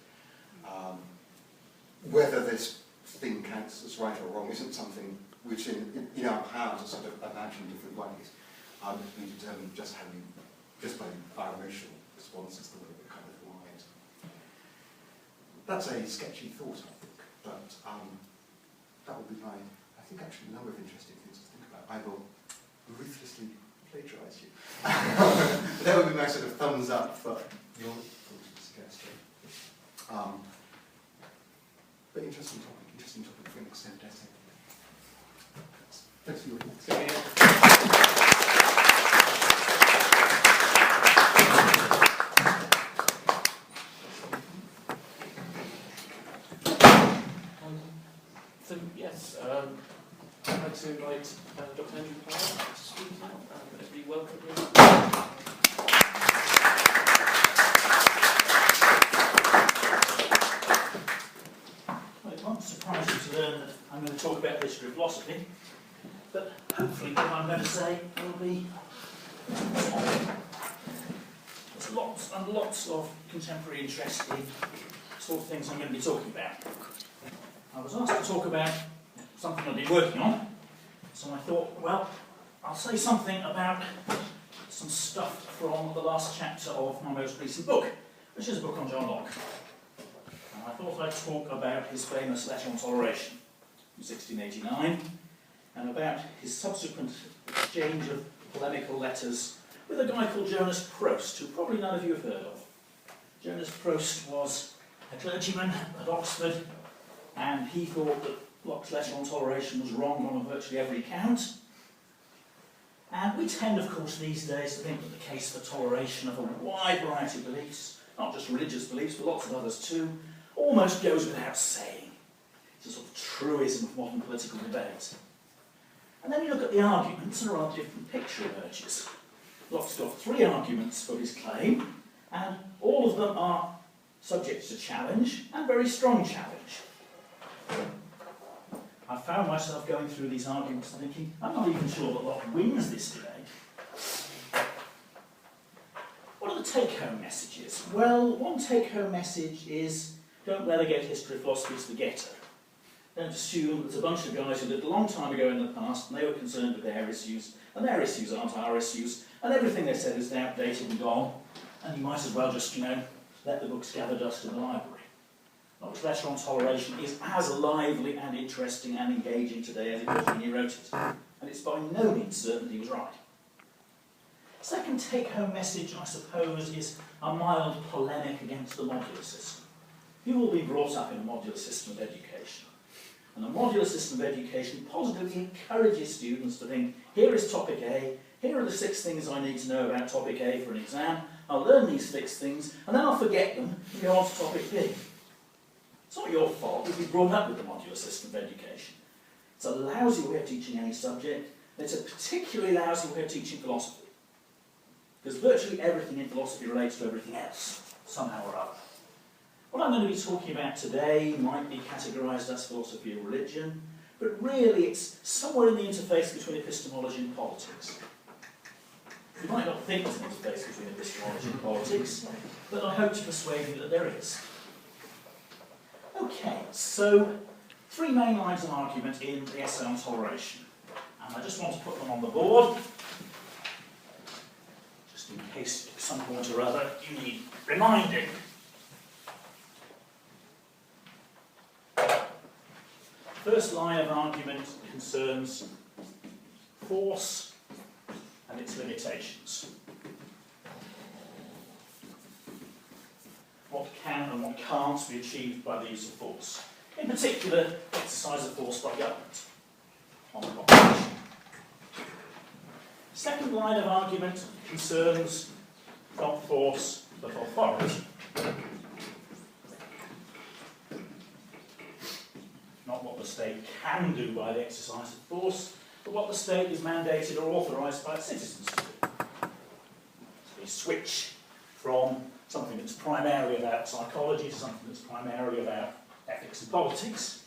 Whether this thing counts as right or wrong isn't something which in our power to sort of imagine different ways. We determine just by our emotional responses, the way we're kind of wired. That's a sketchy thought, I think, but that would be I think actually a number of interesting things to think about. I will ruthlessly plagiarise you. That would be my sort of thumbs up for your thought and suggestion. But interesting topic for an extended essay. Thanks for your thoughts. So yes, I'd like to invite Dr. Andrew Pyle to speak now. Everybody welcome him. Well, it won't surprise you to learn that I'm going to talk about the history of philosophy, but hopefully what I'm going to say will be there's lots and lots of contemporary interesting sort of things I'm going to be talking about. I was asked to talk about something I've been working on, so I thought, well, I'll say something about some stuff from the last chapter of my most recent book, which is a book on John Locke. And I thought I'd talk about his famous letter on toleration from 1689, and about his subsequent exchange of polemical letters with a guy called Jonas Proust, who probably none of you have heard of. Jonas Proust was a clergyman at Oxford, and he thought that Locke's letter on toleration was wrong on virtually every count. And we tend, of course, these days to think that the case for toleration of a wide variety of beliefs, not just religious beliefs, but lots of others too, almost goes without saying. It's a sort of truism of modern political debate. And then you look at the arguments, and a rather different picture emerges. Locke's got 3 arguments for his claim, and all of them are subject to challenge, and very strong challenge. I found myself going through these arguments and thinking, I'm not even sure that Locke wins this debate. What are the take-home messages? Well, one take-home message is, don't relegate history of philosophy to the ghetto. Don't assume that it's a bunch of guys who lived a long time ago in the past and they were concerned with their issues, and their issues aren't our issues, and everything they said is now outdated and gone, and you might as well just, let the books gather dust in the library. Locke's letter on toleration is as lively and interesting and engaging today as it was when he wrote it, and it's by no means certain he was right. Second take-home message, I suppose, is a mild polemic against the modular system. You've all been brought up in a modular system of education, and a modular system of education positively encourages students to think, here is topic A, here are the 6 things I need to know about topic A for an exam, I'll learn these 6 things, and then I'll forget them and go on to topic B. It's not your fault if you've brought up with the modular system of education. It's a lousy way of teaching any subject, and it's a particularly lousy way of teaching philosophy. Because virtually everything in philosophy relates to everything else, somehow or other. What I'm going to be talking about today might be categorised as philosophy of religion, but really it's somewhere in the interface between epistemology and politics. You might not think there's an interface between epistemology and politics, but I hope to persuade you that there is. Okay, so 3 main lines of argument in the essay on toleration. And I just want to put them on the board, just in case at some point or other you need reminding. First line of argument concerns force and its limitations. What can and what can't be achieved by the use of force. In particular, exercise of force by government on the population. Second line of argument concerns not force but authority. Not what the state can do by the exercise of force, but what the state is mandated or authorised by its citizens to do. So we switch from something that's primarily about psychology to something that's primarily about ethics and politics.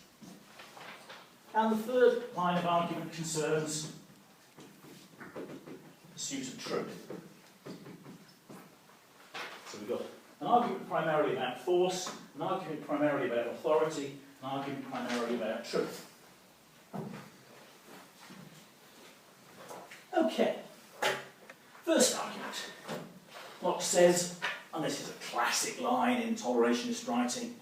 And the third line of argument concerns pursuit of truth. So we've got an argument primarily about force, an argument primarily about authority, an argument primarily about truth. Okay, first argument. Locke says, and this is a classic line in tolerationist writing,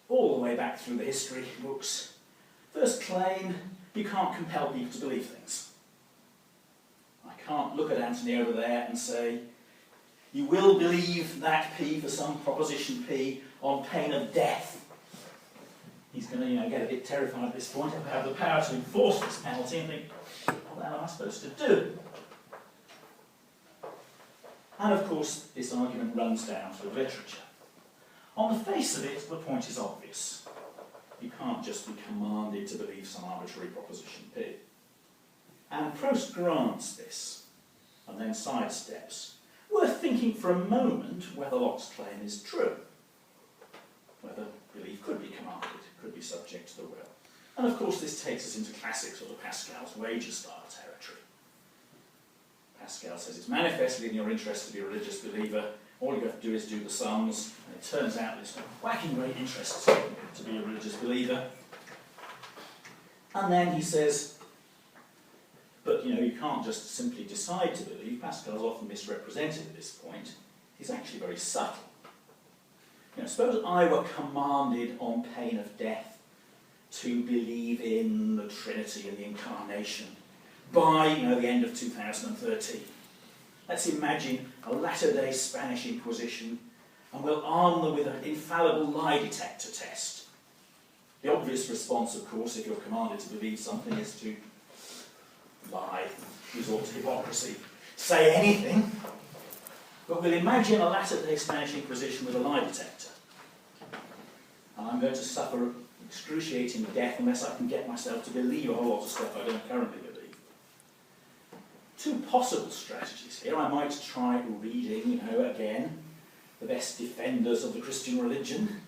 all the way back through the history books. First claim, you can't compel people to believe things. I can't look at Anthony over there and say, you will believe that P for some proposition P on pain of death. He's going to get a bit terrified at this point. I have the power to enforce this penalty and think, what the hell am I supposed to do? And of course, this argument runs down through literature. On the face of it, the point is obvious. You can't just be commanded to believe some arbitrary proposition P. And Proust grants this, and then sidesteps. Worth thinking for a moment whether Locke's claim is true. Whether belief could be commanded, could be subject to the will. And of course this takes us into classic sort of Pascal's wager style territory. Pascal says it's manifestly in your interest to be a religious believer. All you have to do is do the sums, and it turns out it's a whacking great interest to be a religious believer. And then he says, but you can't just simply decide to believe. Pascal's often misrepresented at this point. He's actually very subtle. Suppose I were commanded on pain of death to believe in the Trinity and the Incarnation by the end of 2013. Let's imagine a latter-day Spanish Inquisition, and we'll arm them with an infallible lie detector test. The obvious response, of course, if you're commanded to believe something, is to lie, resort to hypocrisy, say anything. But we'll imagine a latter-day Spanish Inquisition with a lie detector. And I'm going to suffer excruciating death unless I can get myself to believe a whole lot of stuff I don't currently believe. Two possible strategies here. I might try reading, again, the best defenders of the Christian religion.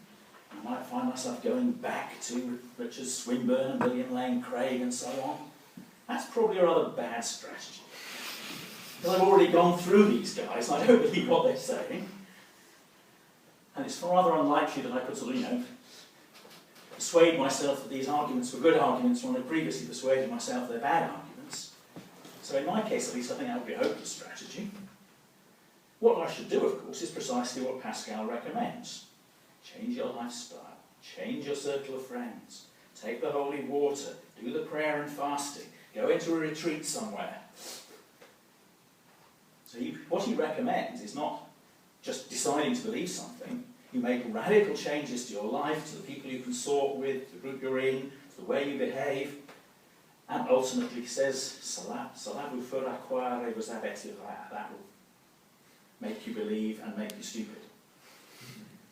I might find myself going back to Richard Swinburne and William Lane Craig and so on. That's probably a rather bad strategy. Because I've already gone through these guys and I don't believe what they're saying. And it's rather unlikely that I could sort of, persuade myself that these arguments were good arguments when I previously persuaded myself they're bad arguments. So in my case, at least, I think that would be a hopeless strategy. What I should do, of course, is precisely what Pascal recommends. Change your lifestyle. Change your circle of friends. Take the holy water. Do the prayer and fasting. Go into a retreat somewhere. So what he recommends is not just deciding to believe something. You make radical changes to your life, to the people you consort with, to the group you're in, to the way you behave. And ultimately he says, Cela vous fera croire et vous avertira. That will make you believe and make you stupid.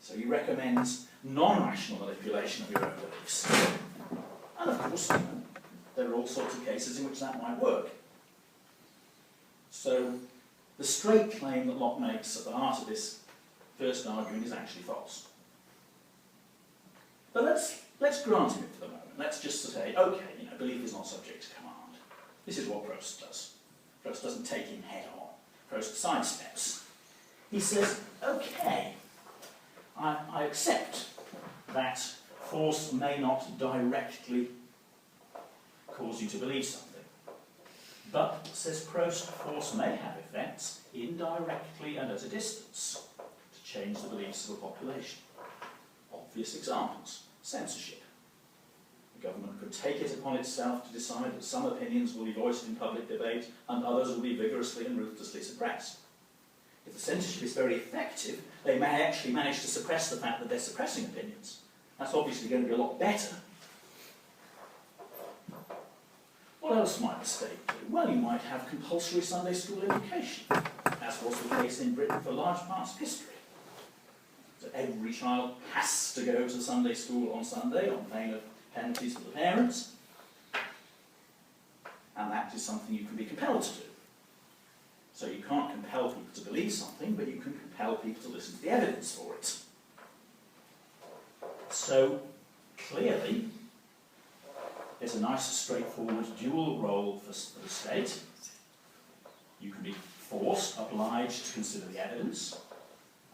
So he recommends non-rational manipulation of your own beliefs. And of course, there are all sorts of cases in which that might work. So the straight claim that Locke makes at the heart of this first argument is actually false. But let's grant him it for the moment. Let's just say, okay, belief is not subject to command. This is what Proust does. Proust doesn't take him head on. Proust sidesteps. He says, okay, I accept that force may not directly cause you to believe something. But, says Proust, force may have effects indirectly and at a distance to change the beliefs of a population. Obvious examples. Censorship. The government could take it upon itself to decide that some opinions will be voiced in public debate and others will be vigorously and ruthlessly suppressed. If the censorship is very effective, they may actually manage to suppress the fact that they're suppressing opinions. That's obviously going to be a lot better. What else might the state do? Well, you might have compulsory Sunday school education, as was the case in Britain for large parts of history. So every child has to go to Sunday school on Sunday on pain of penalties for the parents, and that is something you can be compelled to do. So you can't compel people to believe something, but you can compel people to listen to the evidence for it. So clearly, there's a nice, straightforward dual role for the state. You can be forced, obliged to consider the evidence,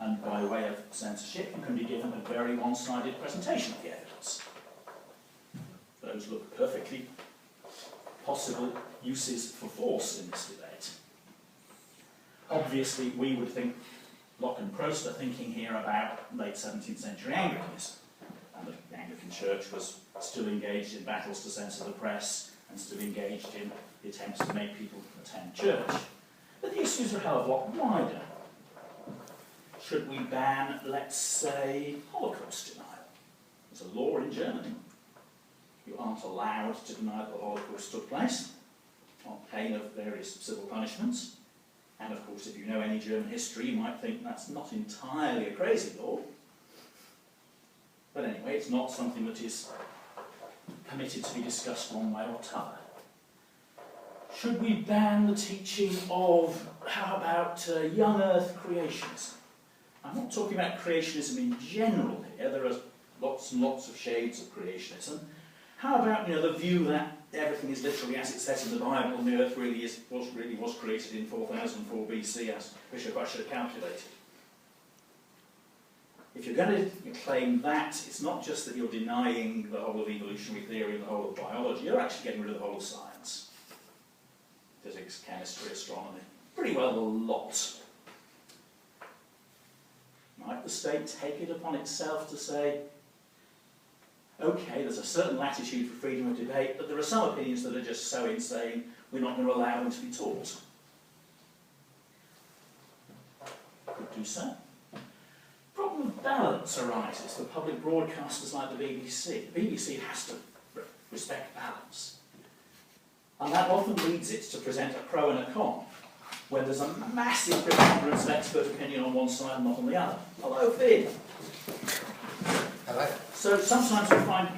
and by way of censorship, you can be given a very one-sided presentation of the evidence. Those look perfectly possible uses for force in this debate. Obviously, we would think Locke and Proust are thinking here about late 17th century Anglicanism, and the Anglican Church was still engaged in battles to censor the press and still engaged in the attempts to make people attend church. But the issues are a hell of a lot wider. Should we ban, let's say, Holocaust denial? There's a law in Germany. You aren't allowed to deny that the Holocaust took place on pain of various civil punishments. And of course, if you know any German history, you might think that's not entirely a crazy law. But anyway, it's not something that is permitted to be discussed one way or t'other. Should we ban the teaching of, how about young earth creationism? I'm not talking about creationism in general here. There are lots and lots of shades of creationism. How about, the view that everything is literally as it says in the Bible, and the earth really was created in 4004 BC, as Bishop Usher calculated? If you're going to claim that, it's not just that you're denying the whole of evolutionary theory and the whole of biology, you're actually getting rid of the whole of science. Physics, chemistry, astronomy, pretty well a lot. Might the state take it upon itself to say, okay, there's a certain latitude for freedom of debate, but there are some opinions that are just so insane, we're not going to allow them to be taught? Could do so. Problem of balance arises for public broadcasters like the BBC. The BBC has to respect balance. And that often leads it to present a pro and a con, when there's a massive preponderance of expert opinion on one side and not on the other. Hello, Finn. Hello. So sometimes you find,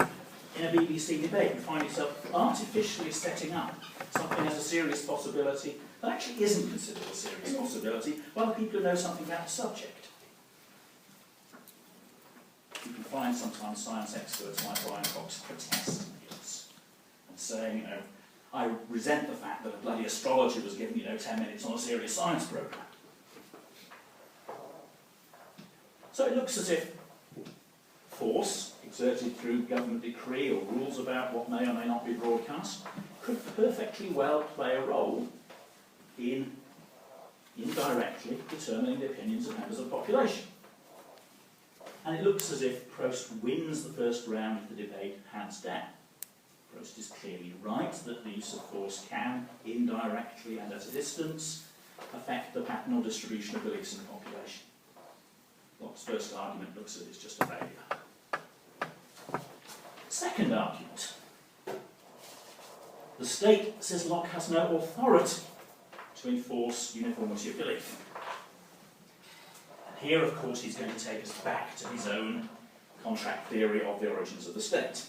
in a BBC debate, you find yourself artificially setting up something as a serious possibility that actually isn't considered a serious possibility by the people who know something about the subject. You can find sometimes science experts like Brian Cox protesting this and saying, I resent the fact that a bloody astrologer was given, 10 minutes on a serious science programme. So it looks as if force, exerted through government decree or rules about what may or may not be broadcast, could perfectly well play a role in indirectly determining the opinions of members of the population. And it looks as if Proust wins the first round of the debate hands down. Proust is clearly right that the use of force can, indirectly and at a distance, affect the pattern or distribution of beliefs in the population. Locke's first argument looks as if it's just a failure. Second argument. The state, says Locke, has no authority to enforce uniformity of belief. And here, of course, he's going to take us back to his own contract theory of the origins of the state.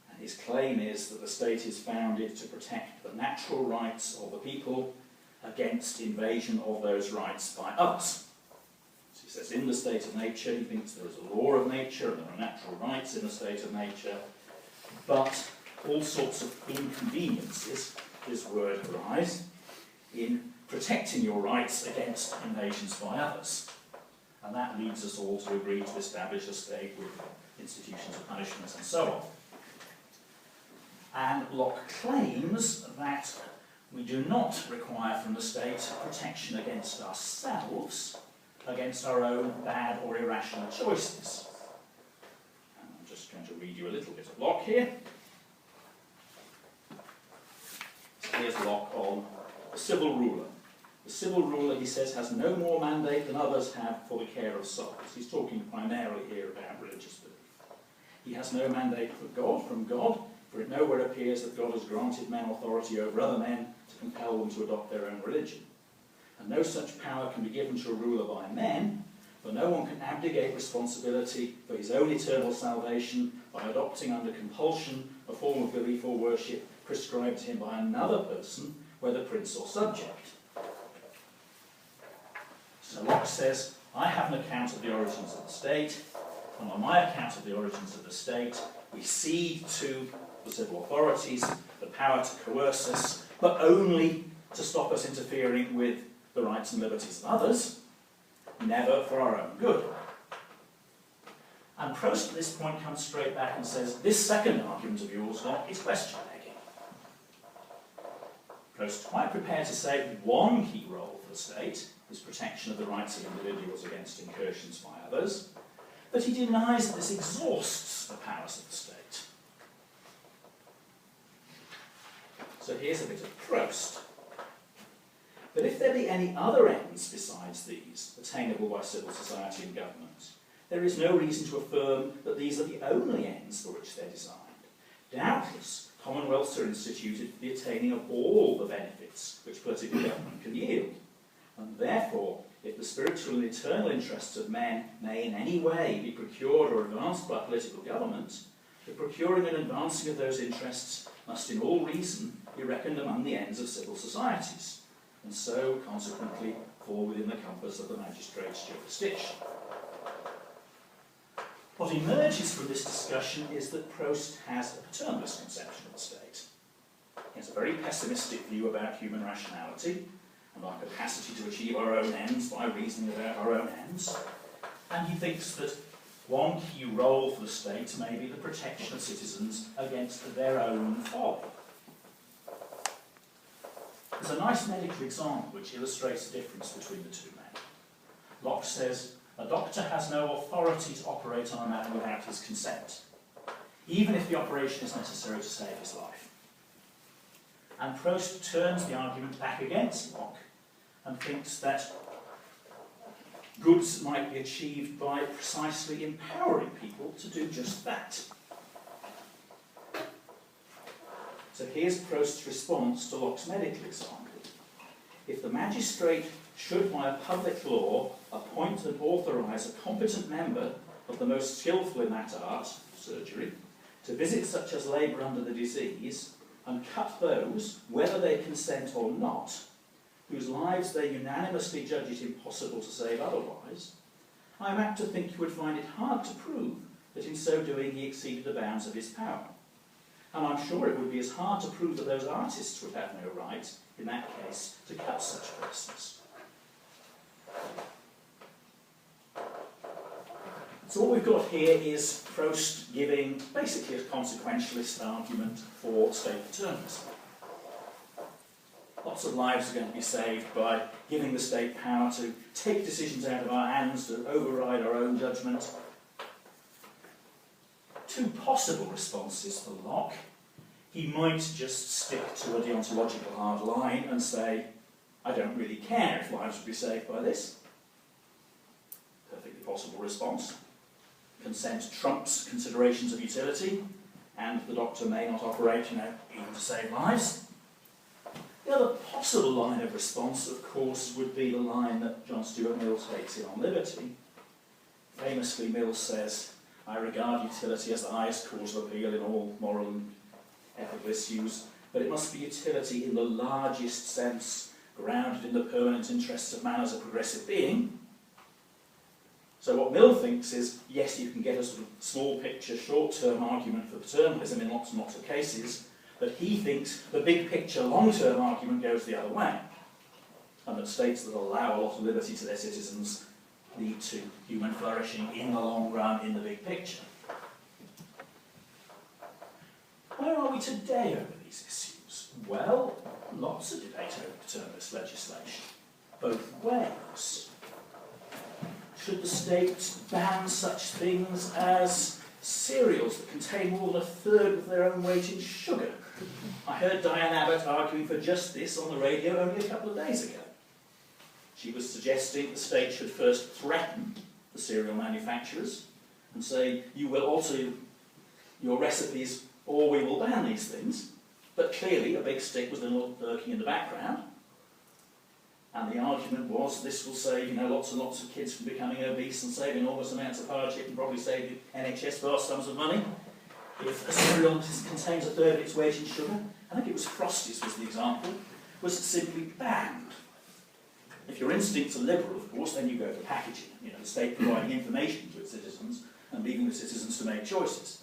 And his claim is that the state is founded to protect the natural rights of the people against invasion of those rights by others. So he says in the state of nature, he thinks there is a law of nature and there are natural rights in the state of nature, but all sorts of inconveniences, his word arise, in protecting your rights against invasions by others. And that leads us all to agree to establish a state with institutions of punishment and so on. And Locke claims that we do not require from the state protection against ourselves, against our own bad or irrational choices. And I'm just going to read you a little bit of Locke here. So here's Locke on the civil ruler. The civil ruler, he says, has no more mandate than others have for the care of souls. He's talking primarily here about religious belief. He has no mandate from God, for it nowhere appears that God has granted men authority over other men to compel them to adopt their own religion. And no such power can be given to a ruler by men, for no one can abdicate responsibility for his own eternal salvation by adopting under compulsion a form of belief or worship prescribed to him by another person, whether prince or subject. So Locke says, I have an account of the origins of the state, and on my account of the origins of the state, we cede to the civil authorities the power to coerce us, but only to stop us interfering with the rights and liberties of others, never for our own good. And Proust at this point comes straight back and says, this second argument of yours, Locke, is question-begging. Proust is quite prepared to say one key role for the state is protection of the rights of individuals against incursions by others, but he denies that this exhausts the powers of the state. So here's a bit of Proust. But if there be any other ends besides these, attainable by civil society and government, there is no reason to affirm that these are the only ends for which they're designed. Doubtless, commonwealths are instituted for the attaining of all the benefits which political government can yield. And therefore, if the spiritual and eternal interests of men may in any way be procured or advanced by political government, the procuring and advancing of those interests must in all reason be reckoned among the ends of civil societies, and so, consequently, fall within the compass of the magistrate's jurisdiction. What emerges from this discussion is that Proust has a paternalist conception of the state. He has a very pessimistic view about human rationality and our capacity to achieve our own ends by reasoning about our own ends, and he thinks that one key role for the state may be the protection of citizens against their own folly. There's a nice medical example which illustrates the difference between the two men. Locke says, a doctor has no authority to operate on a man without his consent, even if the operation is necessary to save his life. And Proust turns the argument back against Locke and thinks that goods might be achieved by precisely empowering people to do just that. So here's Proust's response to Locke's medical example. If the magistrate should by a public law appoint and authorise a competent member of the most skilful in that art, surgery, to visit such as labour under the disease, and cut those, whether they consent or not, whose lives they unanimously judge it impossible to save otherwise, I am apt to think you would find it hard to prove that in so doing he exceeded the bounds of his power. And I'm sure it would be as hard to prove that those artists would have no right, in that case, to cut such persons. So what we've got here is Proust giving basically a consequentialist argument for state paternalism. Lots of lives are going to be saved by giving the state power to take decisions out of our hands, to override our own judgment. Two possible responses for Locke. He might just stick to a deontological hard line and say, I don't really care if lives would be saved by this. Perfectly possible response. Consent trumps considerations of utility, and the doctor may not operate, even to save lives. The other possible line of response, of course, would be the line that John Stuart Mill takes in On Liberty. Famously, Mill says, I regard utility as the highest cause of appeal in all moral and ethical issues, but it must be utility in the largest sense, grounded in the permanent interests of man as a progressive being. So what Mill thinks is, yes, you can get a sort of small picture, short-term argument for paternalism in lots and lots of cases, but he thinks the big picture, long-term argument goes the other way, and that states that allow a lot of liberty to their citizens lead to human flourishing in the long run, in the big picture. Where are we today over these issues? Well, lots of debate over paternalist legislation, both ways. Should the state ban such things as cereals that contain more than a third of their own weight in sugar. I heard Diane Abbott arguing for just this on the radio only a couple of days ago. She was suggesting the state should first threaten the cereal manufacturers and say, you will alter your recipes or we will ban these things. But clearly a big stick was then lurking in the background. And the argument was this will save lots and lots of kids from becoming obese and save enormous amounts of hardship and probably save the NHS vast sums of money. If a cereal contains a third of its weight in sugar, I think it was Frosties was the example, was simply banned. If your instincts are liberal, of course, then you go for packaging, the state providing information to its citizens and leaving the citizens to make choices.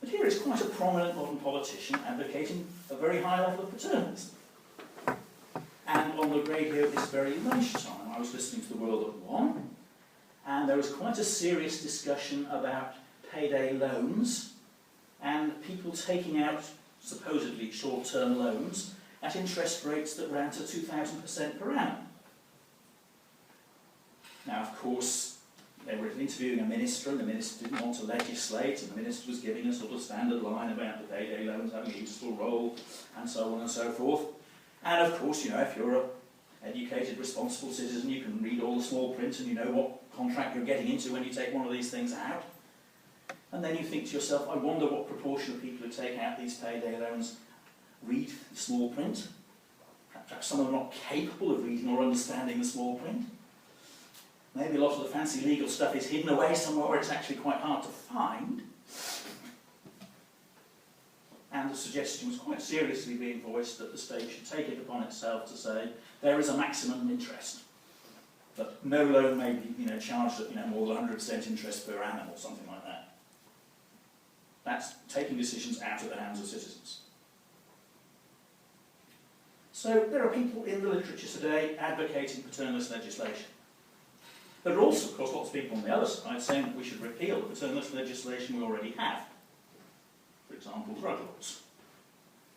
But here is quite a prominent modern politician advocating a very high level of paternalism. And on the radio this very lunchtime, I was listening to The World at One, and there was quite a serious discussion about payday loans and people taking out supposedly short-term loans at interest rates that ran to 2,000% per annum. Now, of course, they were interviewing a minister, and the minister didn't want to legislate, and the minister was giving a sort of standard line about the payday loans having a useful role, and so on and so forth. And of course, if you're an educated, responsible citizen, you can read all the small print and you know what contract you're getting into when you take one of these things out. And then you think to yourself, I wonder what proportion of people who take out these payday loans read the small print. Perhaps some are not capable of reading or understanding the small print. Maybe a lot of the fancy legal stuff is hidden away somewhere where it's actually quite hard to find. And the suggestion was quite seriously being voiced that the state should take it upon itself to say there is a maximum interest. That no loan may be charged at more than 100% interest per annum or something like that. That's taking decisions out of the hands of citizens. So there are people in the literature today advocating paternalist legislation. There are also, of course, lots of people on the other side saying that we should repeal the paternalist legislation we already have. For example, drug laws.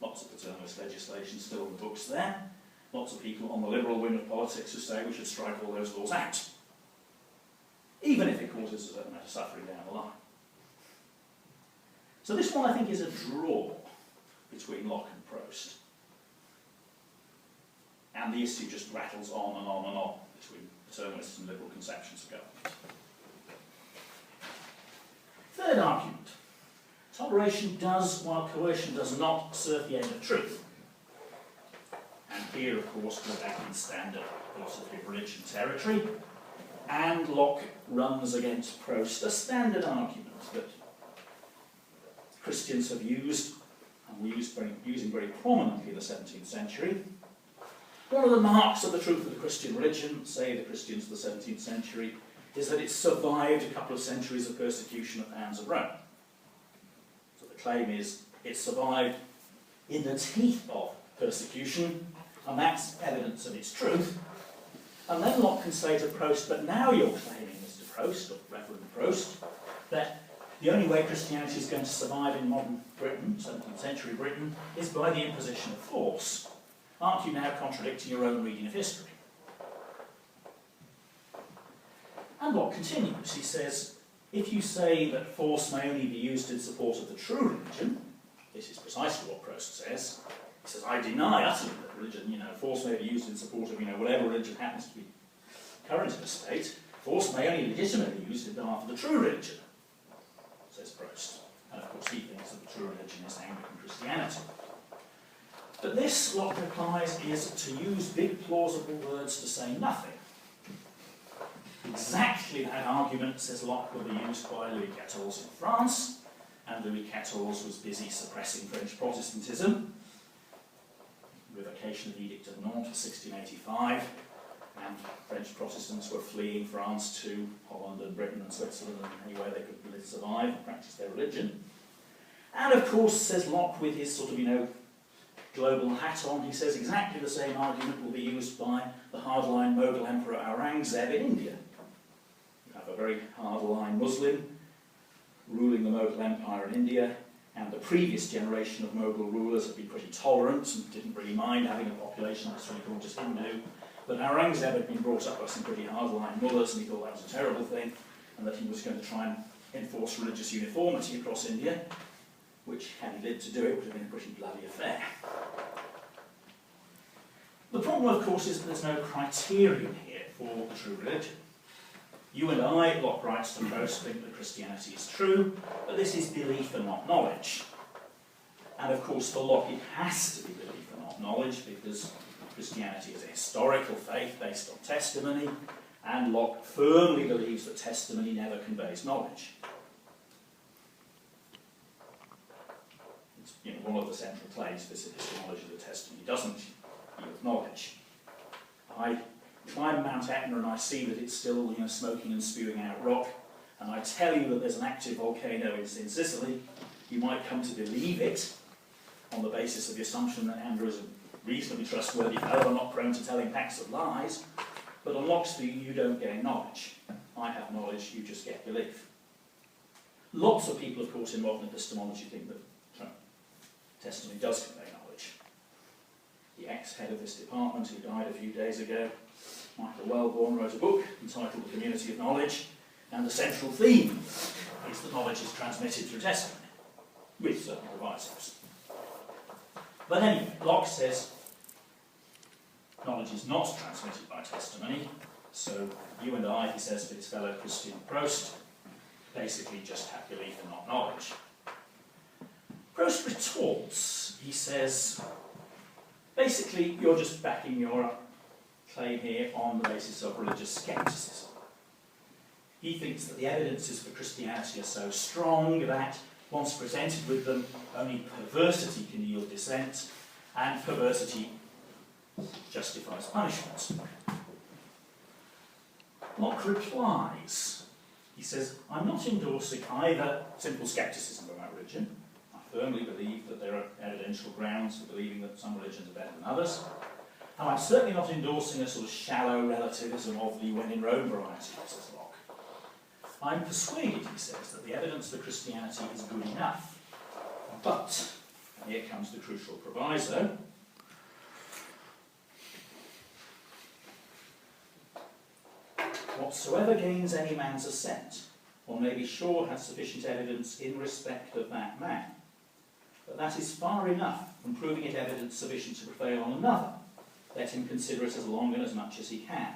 Lots of paternalist legislation still in the books there. Lots of people on the liberal wing of politics who say we should strike all those laws out, even if it causes a certain amount of suffering down the line. So this one, I think, is a draw between Locke and Proust. And the issue just rattles on and on and on between paternalist and liberal conceptions of government. Third argument. Toleration does, while coercion does not, serve the end of truth. And here, of course, we're back in standard philosophy of religion territory. And Locke runs against Proust a standard argument that Christians have used, and were using very prominently in the 17th century. One of the marks of the truth of the Christian religion, say the Christians of the 17th century, is that it survived a couple of centuries of persecution at the hands of Rome. So the claim is it survived in the teeth of persecution, and that's evidence of its truth. And then Locke can say to Proust, but now you're claiming, Mr. Proust, or Reverend Proust, that the only way Christianity is going to survive in modern Britain, 17th century Britain, is by the imposition of force. Aren't you now contradicting your own reading of history? And Locke continues. He says, if you say that force may only be used in support of the true religion, this is precisely what Proust says. He says, I deny utterly that religion, force may be used in support of, whatever religion happens to be current in the state. Force may only legitimately be used in behalf of the true religion, says Proust. And of course he thinks that the true religion is Anglican Christianity. But this, Locke replies, is to use big plausible words to say nothing. Exactly that argument, says Locke, will be used by Louis XIV in France, and Louis XIV was busy suppressing French Protestantism, revocation of the Edict of Nantes, 1685, and French Protestants were fleeing France to Holland and Britain and Switzerland and anywhere they could survive and practice their religion. And of course, says Locke, with his sort of, global hat on, he says exactly the same argument will be used by the hardline Mughal Emperor Aurangzeb in India. You have a very hardline Muslim ruling the Mughal Empire in India, and the previous generation of Mughal rulers had been pretty tolerant and didn't really mind having a population that's really called just Hindu. But Aurangzeb had been brought up by some pretty hardline mullahs, and he thought that was a terrible thing, and that he was going to try and enforce religious uniformity across India, which, had he lived to do it, would have been a pretty bloody affair. The problem, of course, is that there's no criterion here for true religion. You and I, Locke writes to Proust, think that Christianity is true, but this is belief and not knowledge. And of course, for Locke, it has to be belief and not knowledge, because Christianity is a historical faith based on testimony, and Locke firmly believes that testimony never conveys knowledge. It's one of the central claims of this epistemology that testimony doesn't yield knowledge. I climb Mount Etna and I see that it's still smoking and spewing out rock, and I tell you that there's an active volcano in Sicily. You might come to believe it on the basis of the assumption that Andrew is a reasonably trustworthy fellow and not prone to telling packs of lies, but on Locke's view you don't gain knowledge. I have knowledge, you just get belief. Lots of people, of course, in modern epistemology think that testimony does convey knowledge. The ex-head of this department, who died a few days ago, Michael Wellborn, wrote a book entitled The Community of Knowledge, and the central theme is that knowledge is transmitted through testimony, with certain provisos. But anyway, Locke says knowledge is not transmitted by testimony, so you and I, he says to his fellow Christian Proust, basically just have belief and not knowledge. Proust retorts. He says, basically, you're just backing your claim here on the basis of religious scepticism. He thinks that the evidences for Christianity are so strong that, once presented with them, only perversity can yield dissent, and perversity justifies punishment. Locke replies. He says, I'm not endorsing either simple scepticism about religion. I firmly believe that there are evidential grounds for believing that some religions are better than others. And I'm certainly not endorsing a sort of shallow relativism of the when in Rome variety, says Locke. I'm persuaded, he says, that the evidence for Christianity is good enough. But, and here comes the crucial proviso, whatsoever gains any man's assent, one may be sure has sufficient evidence in respect of that man. But that is far enough from proving it evidence sufficient to prevail on another. Let him consider it as long and as much as he can.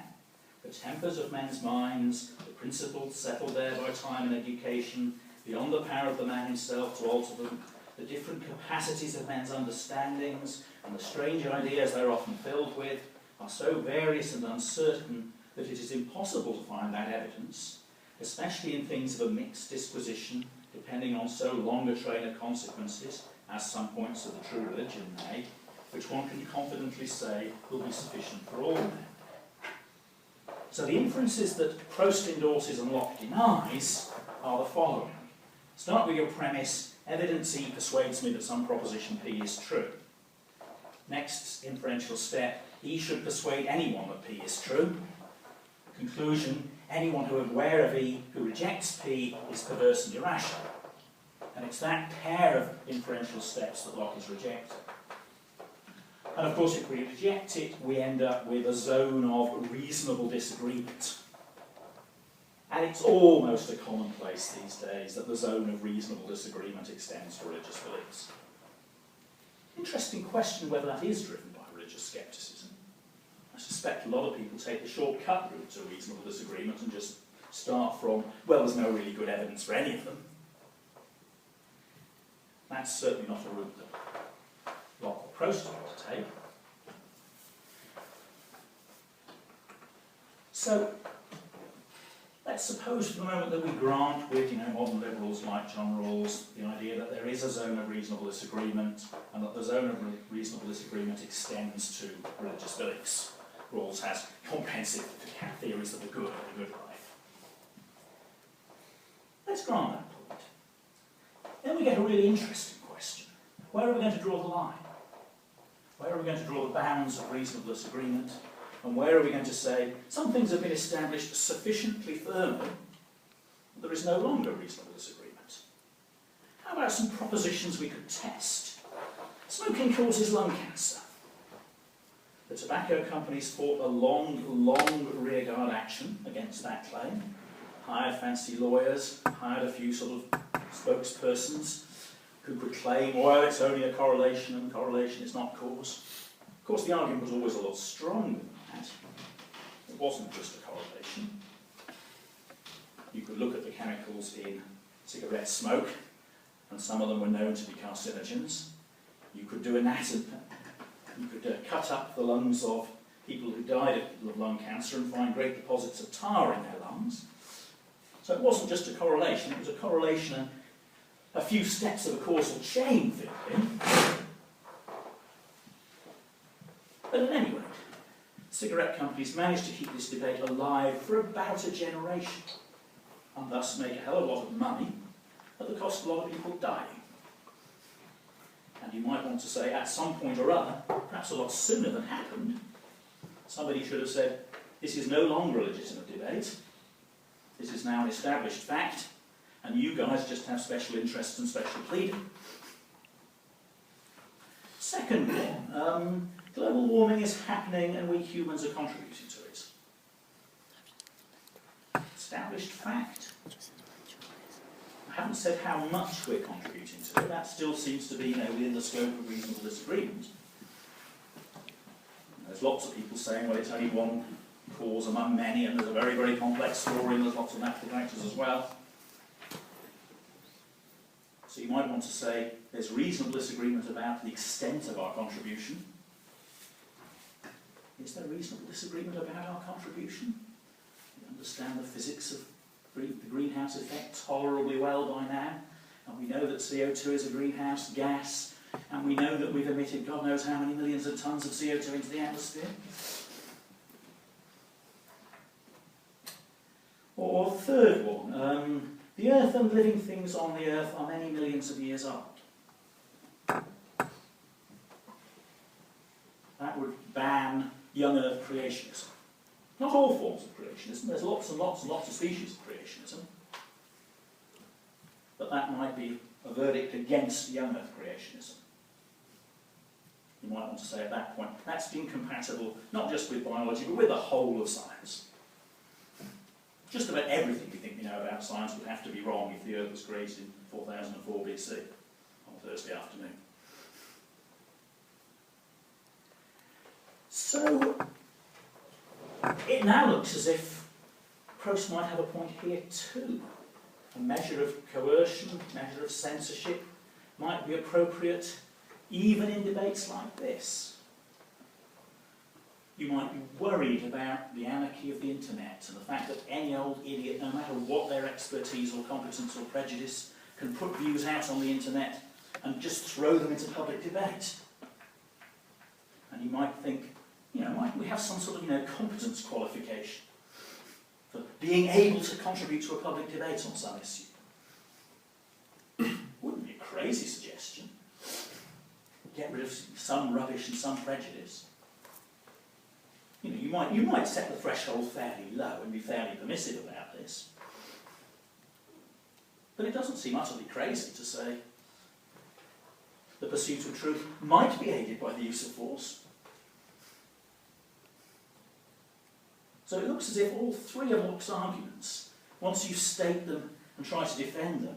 The tempers of men's minds, the principles settled there by time and education, beyond the power of the man himself to alter them, the different capacities of men's understandings, and the strange ideas they are often filled with, are so various and uncertain that it is impossible to find that evidence, especially in things of a mixed disposition, depending on so long a train of consequences, as some points of the true religion may, which one can confidently say will be sufficient for all men. So the inferences that Proust endorses and Locke denies are the following. Start with your premise, evidence E persuades me that some proposition P is true. Next inferential step, E should persuade anyone that P is true. Conclusion, anyone who is aware of E who rejects P is perverse and irrational. And it's that pair of inferential steps that Locke is rejecting. And of course, if we reject it, we end up with a zone of reasonable disagreement. And it's almost a commonplace these days that the zone of reasonable disagreement extends to religious beliefs. Interesting question whether that is driven by religious scepticism. I suspect a lot of people take the shortcut route to reasonable disagreement and just start from, well, there's no really good evidence for any of them. That's certainly not a route that Locke or Proust want to take. So, let's suppose for the moment that we grant with modern liberals like John Rawls the idea that there is a zone of reasonable disagreement and that the zone of reasonable disagreement extends to religious beliefs. Rawls has comprehensive theories of the good and the good life. Let's grant that point. Then we get a really interesting question. Where are we going to draw the line? Where are we going to draw the bounds of reasonable disagreement? And where are we going to say, some things have been established sufficiently firmly that there is no longer reasonable disagreement? How about some propositions we could test? Smoking causes lung cancer. The tobacco companies fought a long rearguard action against that claim. hired fancy lawyers, hired a few sort of spokespersons who could claim, well, it's only a correlation and correlation is not cause. Of course, the argument was always a lot stronger than that. It wasn't just a correlation. You could look at the chemicals in cigarette smoke, and some of them were known to be carcinogens. You could do anatomy. You could cut up the lungs of people who died of lung cancer and find great deposits of tar in their lungs. So it wasn't just a correlation, it was a correlation and a few steps of a causal chain filled in. But at any rate, cigarette companies managed to keep this debate alive for about a generation, and thus make a hell of a lot of money at the cost of a lot of people dying. And you might want to say, at some point or other, perhaps a lot sooner than happened, somebody should have said, this is no longer a legitimate debate, this is now an established fact, and you guys just have special interests and special pleading. Second one, global warming is happening and we humans are contributing to it. Established fact. I haven't said how much we're contributing to it, that still seems to be within the scope of reasonable disagreement. There's lots of people saying, well, it's only one cause among many, and there's a very, very complex story, and there's lots of natural factors as well. So you might want to say there's reasonable disagreement about the extent of our contribution. Is there reasonable disagreement about our contribution? We understand the physics of the greenhouse effect tolerably well by now, and we know that CO2 is a greenhouse gas, and we know that we've emitted God knows how many millions of tons of CO2 into the atmosphere. Or third one, the Earth and living things on the Earth are many millions of years old. That would ban young Earth creationism. Not all forms of creationism, there's lots and lots and lots of species of creationism. But that might be a verdict against young Earth creationism. You might want to say at that point, that's incompatible not just with biology, but with the whole of science. Just about everything we think we know about science would have to be wrong if the Earth was created in 4004 BC on Thursday afternoon. So, it now looks as if Proust might have a point here too. A measure of coercion, a measure of censorship might be appropriate even in debates like this. You might be worried about the anarchy of the internet and the fact that any old idiot, no matter what their expertise or competence or prejudice, can put views out on the internet and just throw them into public debate. And you might think, might we have some sort of, competence qualification for being able to contribute to a public debate on some issue? Wouldn't be a crazy suggestion. Get rid of some rubbish and some prejudice. You might set the threshold fairly low and be fairly permissive about this. But it doesn't seem utterly crazy to say the pursuit of truth might be aided by the use of force. So it looks as if all three of Locke's arguments, once you state them and try to defend them,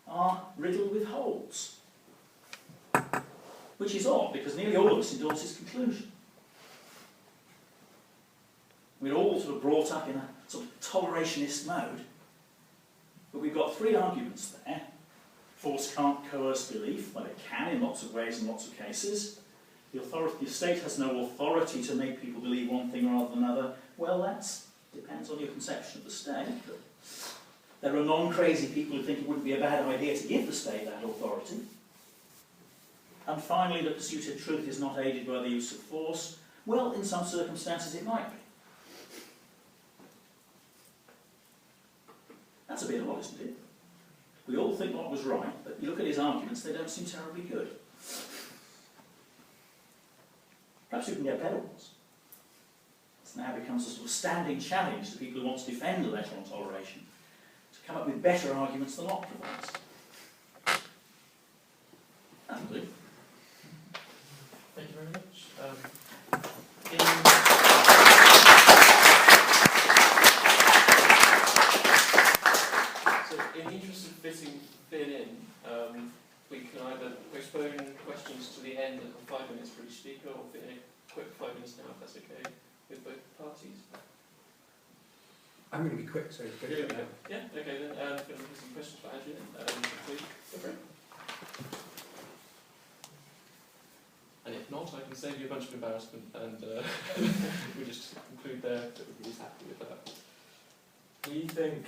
are riddled with holes. Which is odd, because nearly all of us endorse his conclusion. We're all sort of brought up in a sort of tolerationist mode, but we've got three arguments there. Force can't coerce belief. Well, it can in lots of ways in lots of cases. The state has no authority to make people believe one thing rather than another. Well, that depends on your conception of the state. But there are non-crazy people who think it wouldn't be a bad idea to give the state that authority. And finally, the pursuit of truth is not aided by the use of force. Well, in some circumstances it might be. That's a bit odd, isn't it? We all think Locke was right, but you look at his arguments, they don't seem terribly good. Perhaps we can get better ones. This now becomes a sort of standing challenge to people who want to defend the letter on toleration, to come up with better arguments than Locke provides. That'll do. Thank you very much. we can either postpone questions to the end and have 5 minutes for each speaker, or fit in a quick 5 minutes now, if that's okay with both parties. I'm going to be quick, so go Yeah, for it. yeah, okay then. Some questions for Andrew then. Please, go for it. And if not, I can save you a bunch of embarrassment, and we'll just conclude there that everybody's happy with that. Do you think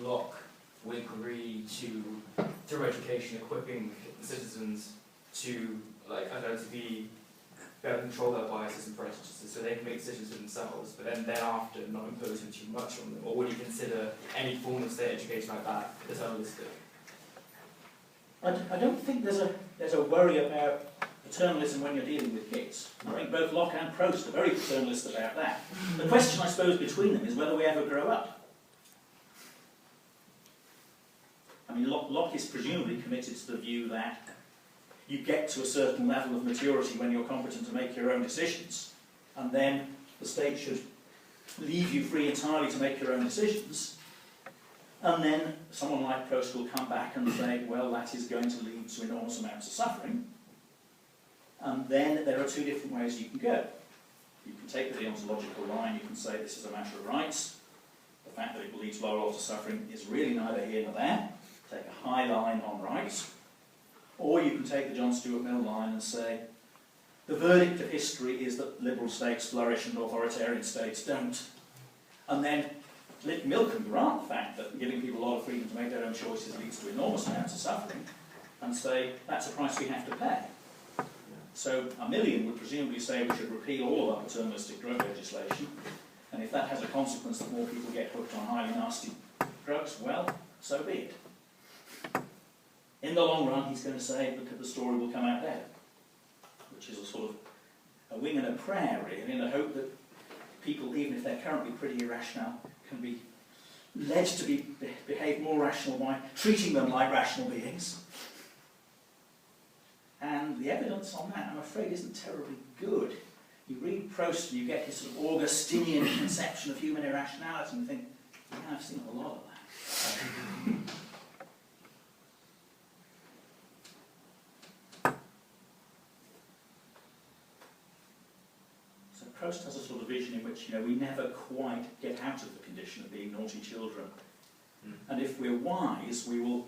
Locke would agree to, through education, equipping citizens to, like, I don't know, to be able to control their biases and prejudices so they can make decisions for themselves, but then thereafter not imposing too much on them? Or would you consider any form of state education like that paternalistic? I don't think there's a worry about paternalism when you're dealing with kids. I think both Locke and Proust are very paternalist about that. The question, I suppose, between them is whether we ever grow up. I mean, Locke is presumably committed to the view that you get to a certain level of maturity when you're competent to make your own decisions, and then the state should leave you free entirely to make your own decisions, and then someone like Proust will come back and say, well, that is going to lead to enormous amounts of suffering, and then there are two different ways you can go. You can take the deontological line, you can say this is a matter of rights, the fact that it will lead to lower levels of suffering is really neither here nor there, take a high line on rights. Or you can take the John Stuart Mill line and say, the verdict of history is that liberal states flourish and authoritarian states don't. And then Mill can grant the fact that giving people a lot of freedom to make their own choices leads to enormous amounts of suffering, and say, that's a price we have to pay. So a Millian would presumably say we should repeal all of our paternalistic drug legislation, and if that has a consequence that more people get hooked on highly nasty drugs, well, so be it. In the long run, he's going to say that the story will come out better, which is a sort of a wing and a prayer, really, in the hope that people, even if they're currently pretty irrational, can be led to behave more rational by treating them like rational beings. And the evidence on that, I'm afraid, isn't terribly good. You read Proust and you get his sort of Augustinian conception of human irrationality and you think, yeah, I've seen a lot of that. Proust has a sort of vision in which, we never quite get out of the condition of being naughty children. And if we're wise, we will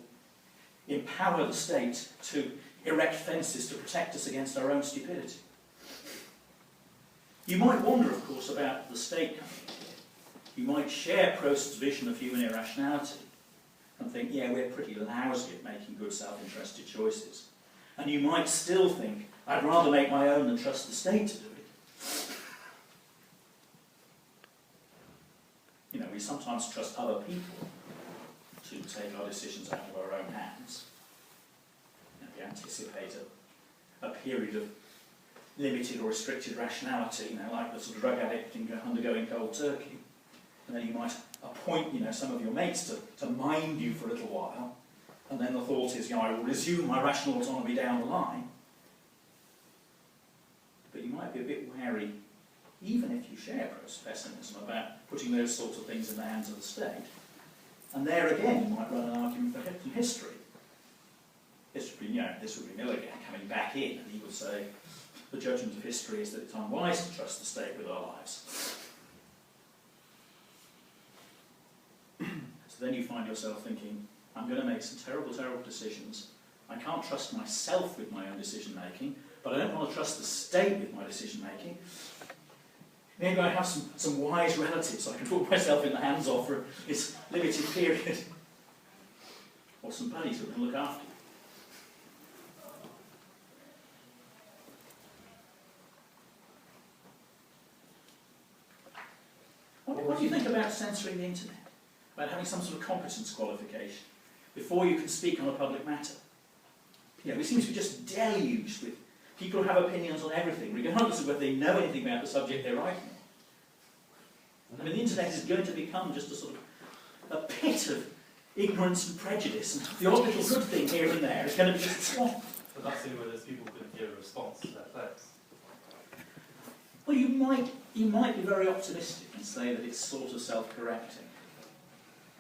empower the state to erect fences to protect us against our own stupidity. You might wonder, of course, about the state coming in here. You might share Proust's vision of human irrationality and think, yeah, we're pretty lousy at making good self-interested choices. And you might still think, I'd rather make my own than trust the state to do it. We sometimes trust other people to take our decisions out of our own hands. We anticipate a period of limited or restricted rationality, like the sort of drug addict undergoing cold turkey. And then you might appoint, some of your mates to mind you for a little while, and then the thought is, I will resume my rational autonomy down the line. But you might be a bit wary, even if you share Proust's pessimism, about putting those sorts of things in the hands of the state. And there again, you might run an argument from history. This would be Mill again coming back in, and he would say, the judgment of history is that it's unwise to trust the state with our lives. So then you find yourself thinking, I'm going to make some terrible, terrible decisions. I can't trust myself with my own decision-making, but I don't want to trust the state with my decision-making. Maybe I have some wise relatives I can put myself in the hands of for this limited period. Or some buddies who can look after you. What do you think about censoring the internet? About having some sort of competence qualification before you can speak on a public matter? We seem to be just deluged with people who have opinions on everything, regardless of whether they know anything about the subject they're writing on. The internet is going to become just a sort of a pit of ignorance and prejudice, and the odd little good thing here and there is going to be just swamped. But that's the only way those people could give a response to their claims. Well, you might be very optimistic and say that it's sort of self-correcting.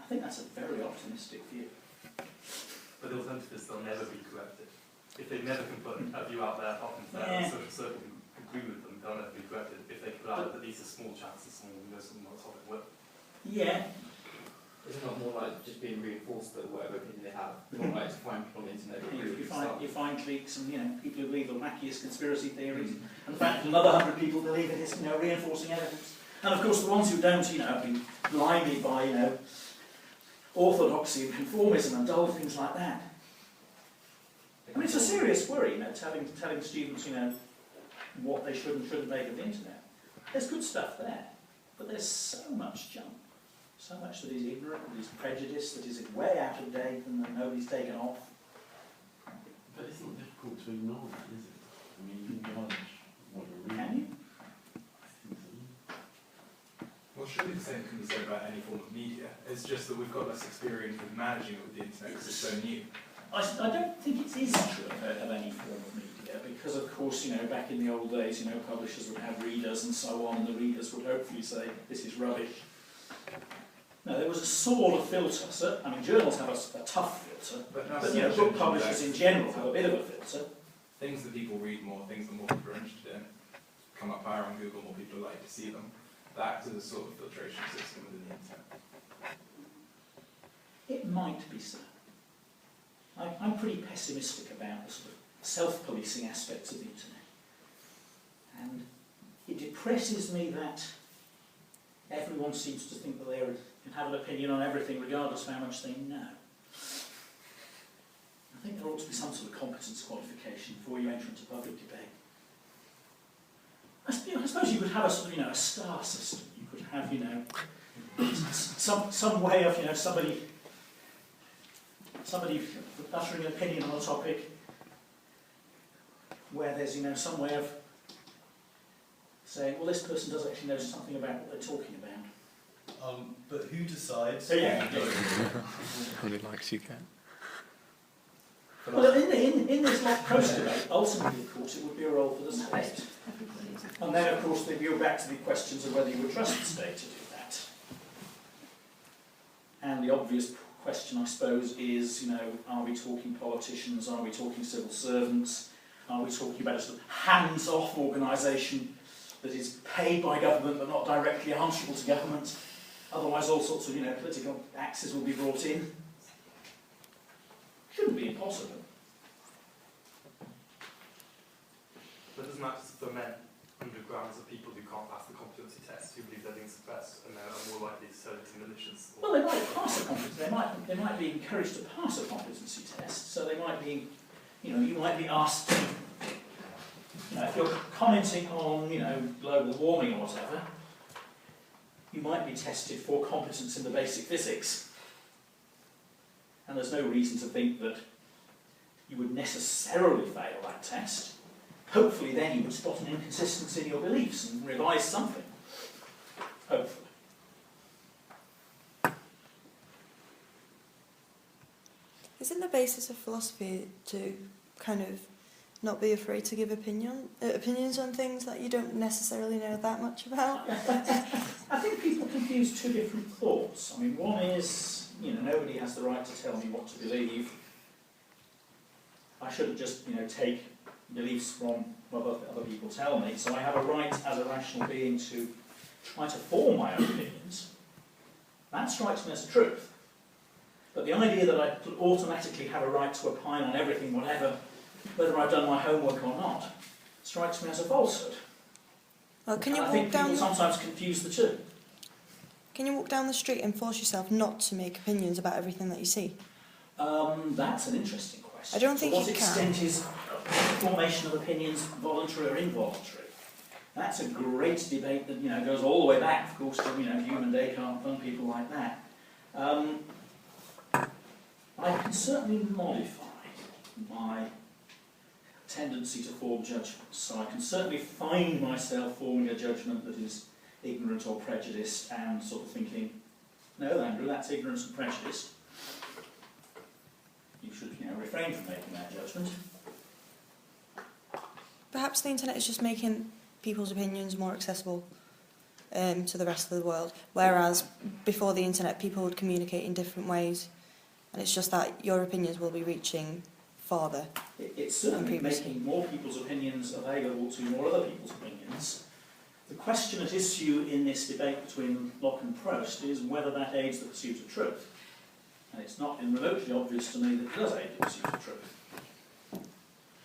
I think that's a very optimistic view. But the alternative is they'll never be corrected. if they never can put a view out there, often fair, the social circle can agree with them, they'll never be corrected. If they put out at least a small chance that someone will know something on the topic will. Yeah. Is it not more like just being reinforced that whatever opinion they have? More like to find people on the internet who agree with You find cliques and people who believe the wackiest conspiracy theories, and the fact that another 100 people believe it is reinforcing evidence. And of course the ones who don't have been blinded by orthodoxy and conformism and dull things like that. I mean, it's a serious worry, telling students what they should and shouldn't make of the internet. There's good stuff there, but there's so much junk. So much that is ignorant, that is prejudiced, that is way out of date and that nobody's taken off. But it's not difficult to ignore that, is it? I mean, you can acknowledge what you're reading. Can you? I think so. Well, surely the same can be said about any form of media. It's just that we've got less experience with managing it with the internet because it's so new. I don't think it is true of any form of media because, of course, back in the old days, publishers would have readers and so on, and the readers would hopefully say, this is rubbish. No, there was a sort of filter. So, I mean, journals have a tough filter, but book publishers in general have a bit of a filter. Things that people read more, things that more people are interested in, come up higher on Google, more people like to see them. That is a sort of filtration system within the internet. It might be so. I'm pretty pessimistic about the sort of self-policing aspects of the internet. And it depresses me that everyone seems to think that they can have an opinion on everything regardless of how much they know. I think there ought to be some sort of competence qualification before you enter into public debate. I suppose you could have a sort of, a star system. You could have, some way of, somebody uttering an opinion on a topic where there's, some way of saying, well, this person does actually know something about what they're talking about. But who decides? So, yeah. How many likes you get? Well, in this Locke Proust debate, ultimately, of course, it would be a role for the state. And then, of course, they go back to the questions of whether you would trust the state to do that. And the obvious question, I suppose, is, are we talking politicians? Are we talking civil servants? Are we talking about a sort of hands-off organisation that is paid by government but not directly answerable to government? Otherwise, all sorts of, political axes will be brought in. Shouldn't be impossible. But doesn't that just ferment undergrounds of people who can't pass the competency test, who believe they're being suppressed, and are more likely to sell it to militias? Well, they might pass a competency. They might be encouraged to pass a competency test. So they might be, you might be asked to, if you're commenting on, global warming or whatever, you might be tested for competence in the basic physics. And there's no reason to think that you would necessarily fail that test. Hopefully then you would spot an inconsistency in your beliefs and revise something. Hopefully. Isn't the basis of philosophy to kind of not be afraid to give opinions on things that you don't necessarily know that much about? I think people confuse two different thoughts. I mean, one is, nobody has the right to tell me what to believe. I shouldn't just, take beliefs from what other people tell me. So I have a right as a rational being to try to form my own opinions. That strikes me as a truth. But the idea that I automatically have a right to opine on everything, whatever, whether I've done my homework or not, strikes me as a falsehood. Well, I think people sometimes confuse the two. Can you walk down the street and force yourself not to make opinions about everything that you see? That's an interesting question. I don't think you can. To what extent is formation of opinions voluntary or involuntary? That's a great debate that goes all the way back, of course, to Hume and Descartes and people like that. I can certainly modify my tendency to form judgments. So I can certainly find myself forming a judgment that is ignorant or prejudiced and sort of thinking, no, Andrew, that's ignorance and prejudice. You should refrain from making that judgment. Perhaps the internet is just making people's opinions more accessible to the rest of the world, whereas before the internet people would communicate in different ways, and it's just that your opinions will be reaching farther. It's certainly previously. making more people's opinions available to more other people's opinions. The question at issue in this debate between Locke and Proust is whether that aids the pursuit of truth. And it's not remotely obvious to me that it does aid the pursuit of truth.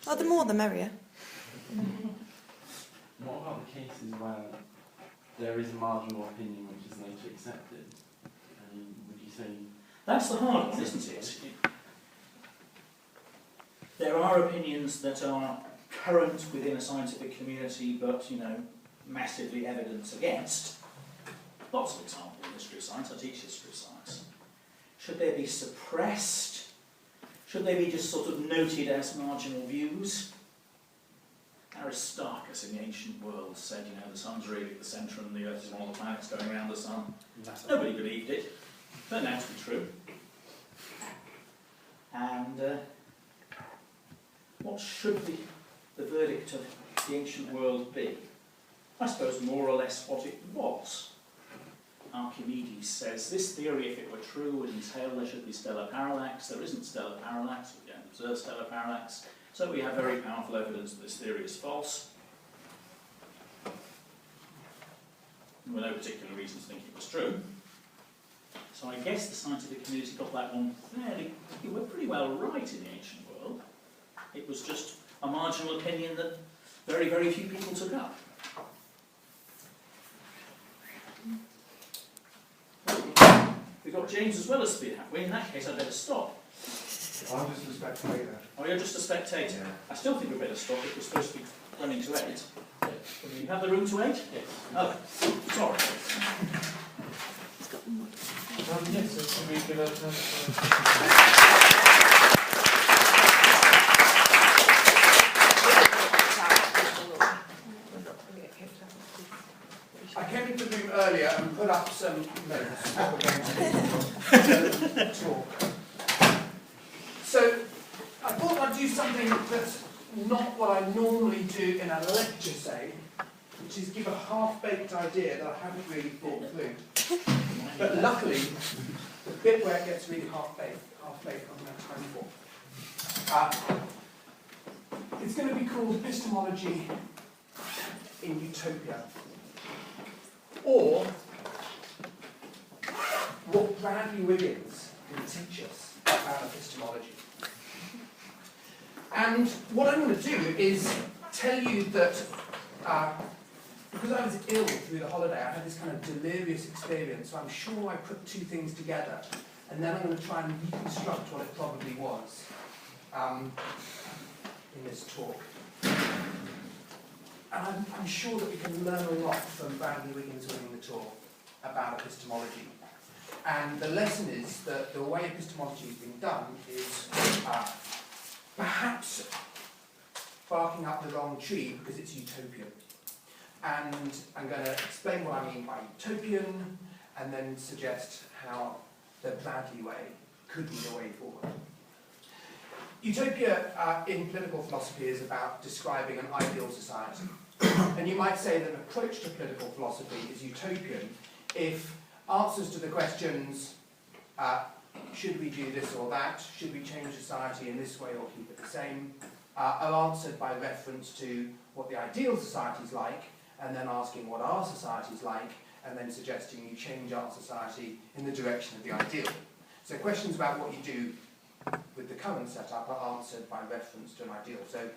Well, the more the merrier. What about the cases where there is a marginal opinion which is later accepted? I mean, would you say... That's the hard one, isn't it? There are opinions that are current within a scientific community, but, you know, massively evidence against. Lots of examples in history of science. I teach history of science. Should they be suppressed? Should they be just sort of noted as marginal views? Aristarchus in the ancient world said, you know, the sun's really at the centre and the Earth is one of the planets going around the sun. Nobody believed it. Turned out to be true. And what should the verdict of the ancient world be? I suppose more or less what it was. Archimedes says, this theory, if it were true, would entail there should be stellar parallax. There isn't stellar parallax, we don't observe stellar parallax. So we have very powerful evidence that this theory is false. There were no particular reason to think it was true. So I guess the scientific community got that one pretty well right in the ancient world. It was just a marginal opinion that very, very few people took up. We've got James as well as Speed, have we? In that case, I'd better stop. I'm just a spectator. Oh, you're just a spectator? Yeah. I still think we'd better stop if we're supposed to be running to 8. Do you have the room to 8? Yes. Oh, sorry. It's got one more. Yes, so can we give a I came into the room earlier and put up some notes that we're going to talk. So I thought I'd do something that's not what I normally do in a lecture, say, which is give a half-baked idea that I haven't really thought through. But luckily, the bit where it gets really half-baked, I'm going to have time for. It's going to be called Epistemology in Utopia. Or what Bradley Wiggins can teach us about epistemology. And what I'm going to do is tell you that because I was ill through the holiday, I had this kind of delirious experience, so I'm sure I put two things together, and then I'm going to try and reconstruct what it probably was in this talk. And I'm sure that we can learn a lot from Bradley Wiggins winning the talk about epistemology. And the lesson is that the way epistemology has been done is perhaps barking up the wrong tree because it's utopian. And I'm going to explain what I mean by utopian and then suggest how the Bradley way could be the way forward. Utopia in political philosophy is about describing an ideal society. And you might say that an approach to political philosophy is utopian if answers to the questions, should we do this or that, should we change society in this way or keep it the same, are answered by reference to what the ideal society is like, and then asking what our society is like, and then suggesting you change our society in the direction of the ideal. So questions about what you do with the current setup are answered by reference to an ideal. So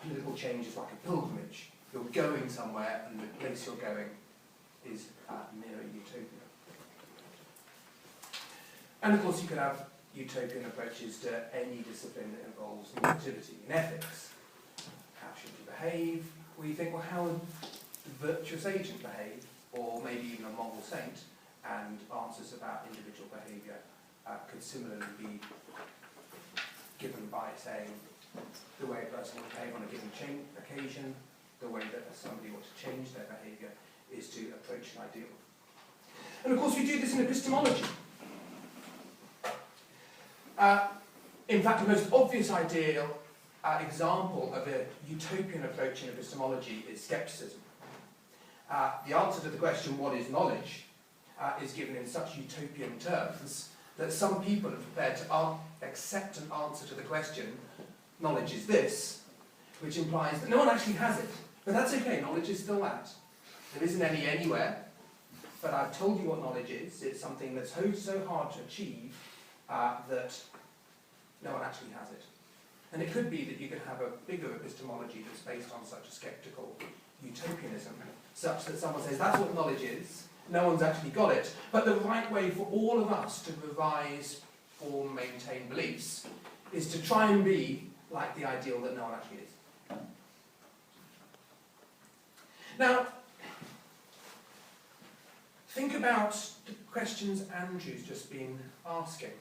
political change is like a pilgrimage. You're going somewhere, and the place you're going is near a utopia. And of course you can have utopian approaches to any discipline that involves new activity. In ethics, how should you behave? Or you think, well, how would the virtuous agent behave? Or maybe even a moral saint, and answers about individual behaviour could similarly be given by saying the way a person would behave on a given occasion, the way that somebody ought to change their behaviour is to approach an ideal. And of course we do this in epistemology. In fact, the most obvious example of a utopian approach in epistemology is scepticism. The answer to the question, what is knowledge, is given in such utopian terms that some people are prepared to accept an answer to the question, knowledge is this, which implies that no one actually has it. But that's okay, knowledge is still that. There isn't any anywhere, but I've told you what knowledge is. It's something that's so hard to achieve that no one actually has it. And it could be that you could have a bigger epistemology that's based on such a sceptical utopianism, such that someone says that's what knowledge is, no one's actually got it, but the right way for all of us to revise, form, maintain beliefs is to try and be like the ideal that no one actually is. Now, think about the questions Andrew's just been asking.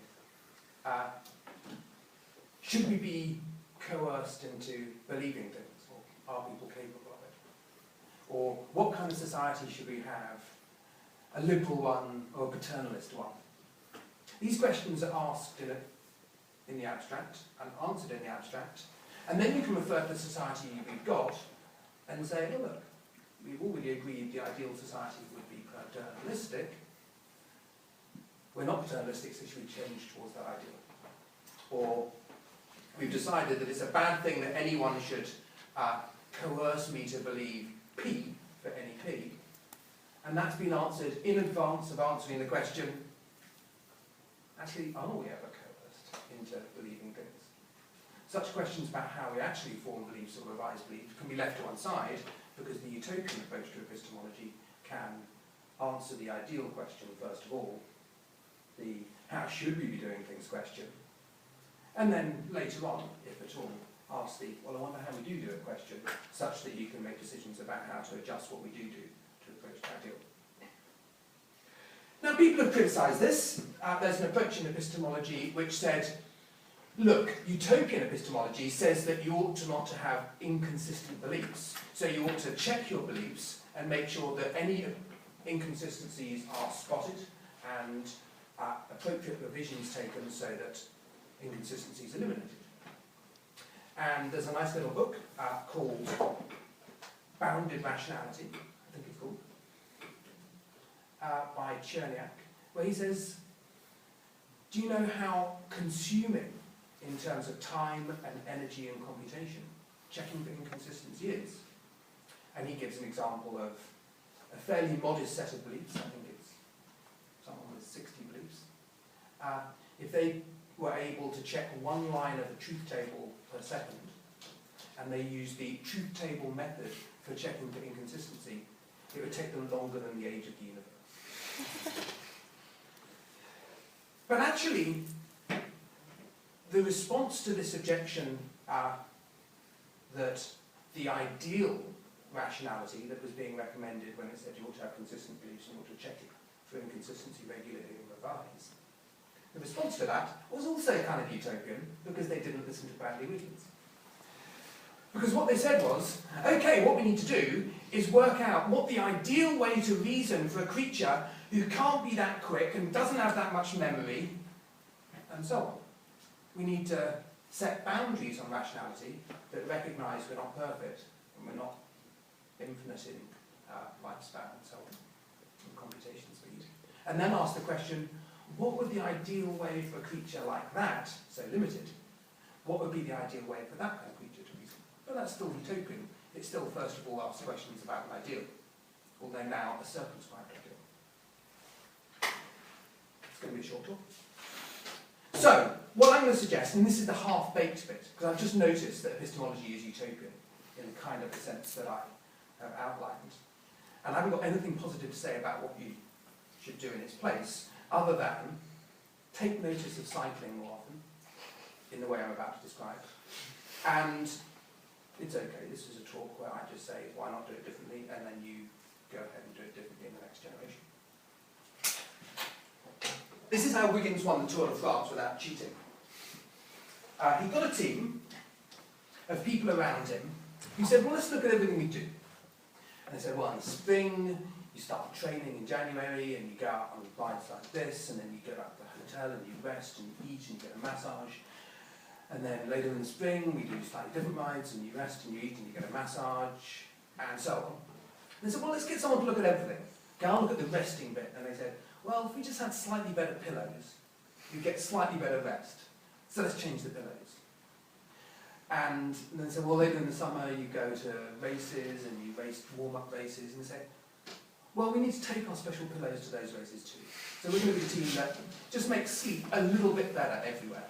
Should we be coerced into believing things, or are people capable of it? Or what kind of society should we have? A liberal one or a paternalist one? These questions are asked in the abstract and answered in the abstract, and then you can refer to the society we've got and say, well, look, we've already agreed the ideal society would be paternalistic. We're not paternalistic, so should we change towards that ideal? Or we've decided that it's a bad thing that anyone should coerce me to believe P for any P, and that's been answered in advance of answering the question, actually, are we ever coerced into believing things? Such questions about how we actually form beliefs or revise beliefs can be left to one side, because the utopian approach to epistemology can answer the ideal question first of all, the how should we be doing things question, and then later on, if at all, ask the, well, I wonder how we do it question, such that you can make decisions about how to adjust what we do to approach the ideal. Now, people have criticised this. There's an approach in epistemology which said, look, utopian epistemology says that you ought to not to have inconsistent beliefs. So you ought to check your beliefs and make sure that any inconsistencies are spotted and appropriate revisions taken so that inconsistencies are eliminated. And there's a nice little book called Bounded Rationality, I think it's called, by Cherniak, where he says, do you know how consuming in terms of time and energy and computation checking for inconsistency is? And he gives an example of a fairly modest set of beliefs. I think it's someone with 60 beliefs. If they were able to check one line of a truth table per second, and they used the truth table method for checking for inconsistency, it would take them longer than the age of the universe. But actually, the response to this objection that the ideal rationality that was being recommended when it said you ought to have consistent beliefs and ought to check it for inconsistency regularly and revise, the response to that was also kind of utopian, because they didn't listen to Bradley Wiggins. Because what they said was, okay, what we need to do is work out what the ideal way to reason for a creature who can't be that quick and doesn't have that much memory, and so on. We need to set boundaries on rationality that recognise we're not perfect and we're not infinite in lifespan and so on, and computation speed. And then ask the question, what would the ideal way for a creature like that, so limited, what would be the ideal way for that kind of creature to reason? Well, that's still utopian. It still, first of all, asks questions about an ideal, although now a circumscribed ideal. It's going to be a short talk. So, what I'm going to suggest, and this is the half-baked bit, because I've just noticed that epistemology is utopian in the kind of the sense that I have outlined. And I haven't got anything positive to say about what you should do in its place, other than take notice of cycling more often, in the way I'm about to describe. And it's okay, this is a talk where I just say, why not do it differently, and then you go ahead and do it differently in the next generation. This is how Wiggins won the Tour de France without cheating. He got a team of people around him who said, well, let's look at everything we do. And they said, well, in the spring, you start training in January, and you go out on rides like this, and then you go back to the hotel, and you rest, and you eat, and you get a massage. And then later in the spring, we do slightly different rides, and you rest, and you eat, and you get a massage, and so on. And they said, well, let's get someone to look at everything. Okay, I'll look at the resting bit. And they said, well, if we just had slightly better pillows, you'd get slightly better rest. So let's change the pillows. And then say, well, later in the summer you go to races and you race warm-up races, and they say, well, we need to take our special pillows to those races too. So we're going to be a team that just makes sleep a little bit better everywhere.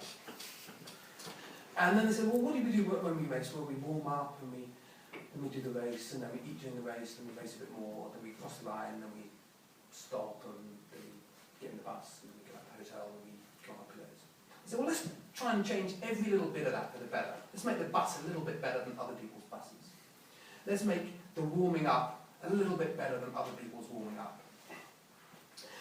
And then they say, well, what do we do when we race? Well, we warm up and we do the race, and then we eat during the race, and we race a bit more, then we cross the line, and then we stop, and then we get in the bus, and we go back to the hotel, and we go on our pillows. So well, let's try and change every little bit of that for the better. Let's make the bus a little bit better than other people's buses. Let's make the warming up a little bit better than other people's warming up.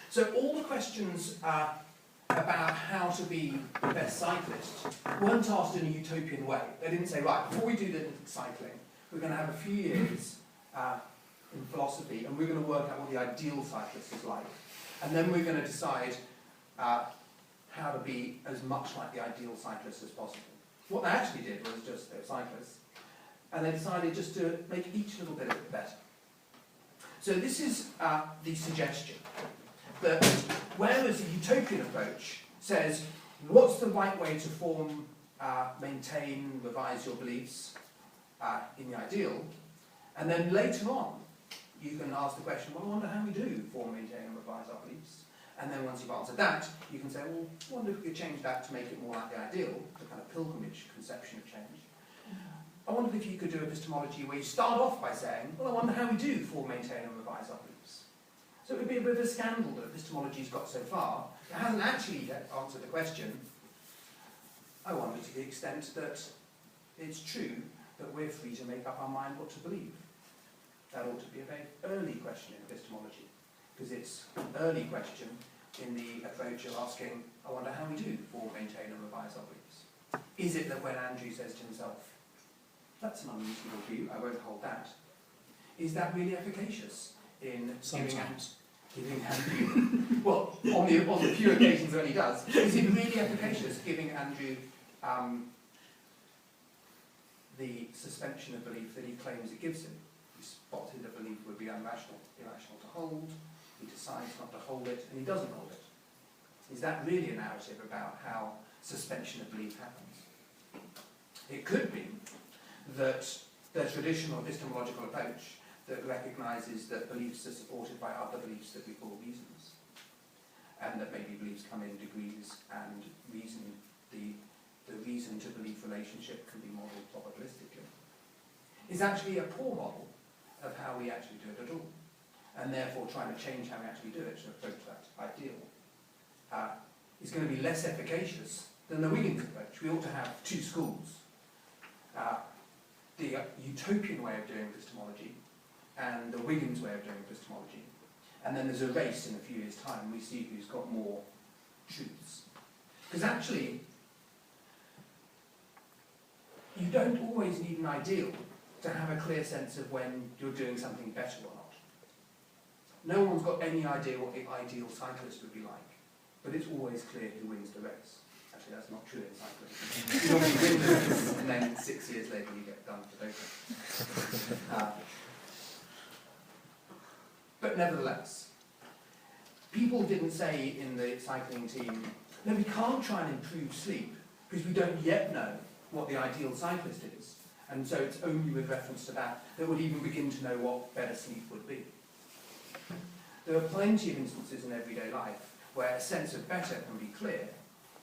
So all the questions about how to be the best cyclist weren't asked in a utopian way. They didn't say, right, before we do the cycling, we're going to have a few years in philosophy, and we're going to work out what the ideal cyclist is like. And then we're going to decide how to be as much like the ideal cyclist as possible. What they actually did was just, they were cyclists, and they decided just to make each little bit of it better. So this is the suggestion, that whereas the utopian approach says, what's the right way to form, maintain, revise your beliefs in the ideal, and then later on, you can ask the question, well, I wonder how we do form, maintain, and revise our beliefs. And then once you've answered that, you can say, well, I wonder if we could change that to make it more like the ideal, the kind of pilgrimage conception of change. I wonder if you could do epistemology where you start off by saying, well, I wonder how we do form, maintain, and revise our beliefs. So it would be a bit of a scandal that epistemology's got so far. It hasn't actually yet answered the question, I wonder to the extent that it's true that we're free to make up our mind what to believe. That ought to be a very early question in epistemology, because it's an early question in the approach of asking, I wonder how we do form, maintain, and revise our beliefs. Is it that when Andrew says to himself, that's an unreasonable view, I won't hold that, is that really efficacious in giving Andrew, well, on the few occasions when he does, is it really efficacious giving Andrew the suspension of belief that he claims it gives him? He spotted a belief would be irrational to hold, he decides not to hold it, and he doesn't hold it. Is that really a narrative about how suspension of belief happens? It could be that the traditional epistemological approach that recognises that beliefs are supported by other beliefs that we call reasons, and that maybe beliefs come in degrees, and the reason to belief relationship can be modelled probabilistically, is actually a poor model of how we actually do it at all, and therefore trying to change how we actually do it to approach that ideal is going to be less efficacious than the Wiggins approach. We ought to have two schools, the utopian way of doing epistemology and the Wiggins way of doing epistemology, and then there's a race in a few years' time, we see who's got more truths. Because actually, you don't always need an ideal to have a clear sense of when you're doing something better or not. No one's got any idea what the ideal cyclist would be like, but it's always clear who wins the race. Actually, that's not true in cycling. You normally win the race, and then 6 years later you get done for doping. But nevertheless, people didn't say in the cycling team, no, we can't try and improve sleep, because we don't yet know what the ideal cyclist is. And so it's only with reference to that that we'll even begin to know what better sleep would be. There are plenty of instances in everyday life where a sense of better can be clear,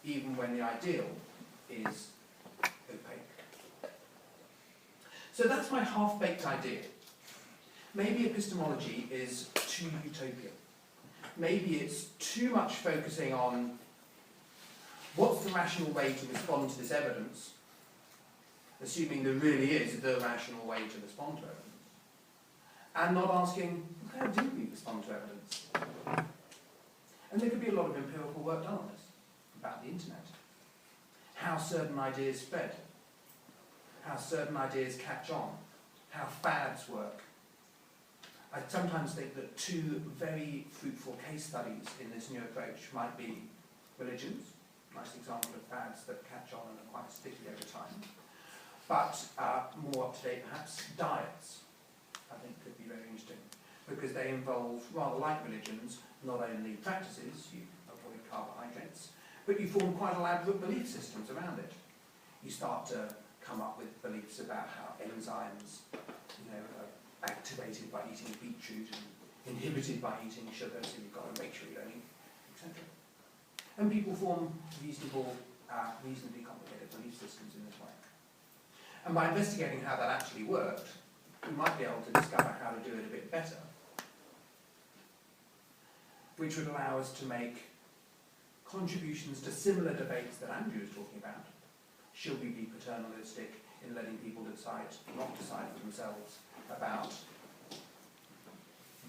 even when the ideal is opaque. So that's my half-baked idea. Maybe epistemology is too utopian. Maybe it's too much focusing on what's the rational way to respond to this evidence, assuming there really is the rational way to respond to evidence, and not asking, how do we respond to evidence? And there could be a lot of empirical work done on this, about the internet. How certain ideas spread, how certain ideas catch on, how fads work. I sometimes think that two very fruitful case studies in this new approach might be religions, nice example of fads that catch on and are quite sticky over time, but more up to date perhaps, diets, I think could be very interesting, because they involve, rather like religions, not only practices, you avoid carbohydrates, but you form quite elaborate belief systems around it. You start to come up with beliefs about how enzymes, are activated by eating beetroot and inhibited by eating sugar, so you've got to make sure you don't eat, etc. And people form reasonably complicated belief systems in this way. And by investigating how that actually worked, we might be able to discover how to do it a bit better, which would allow us to make contributions to similar debates that Andrew was talking about. Should we be paternalistic in letting people not decide for themselves about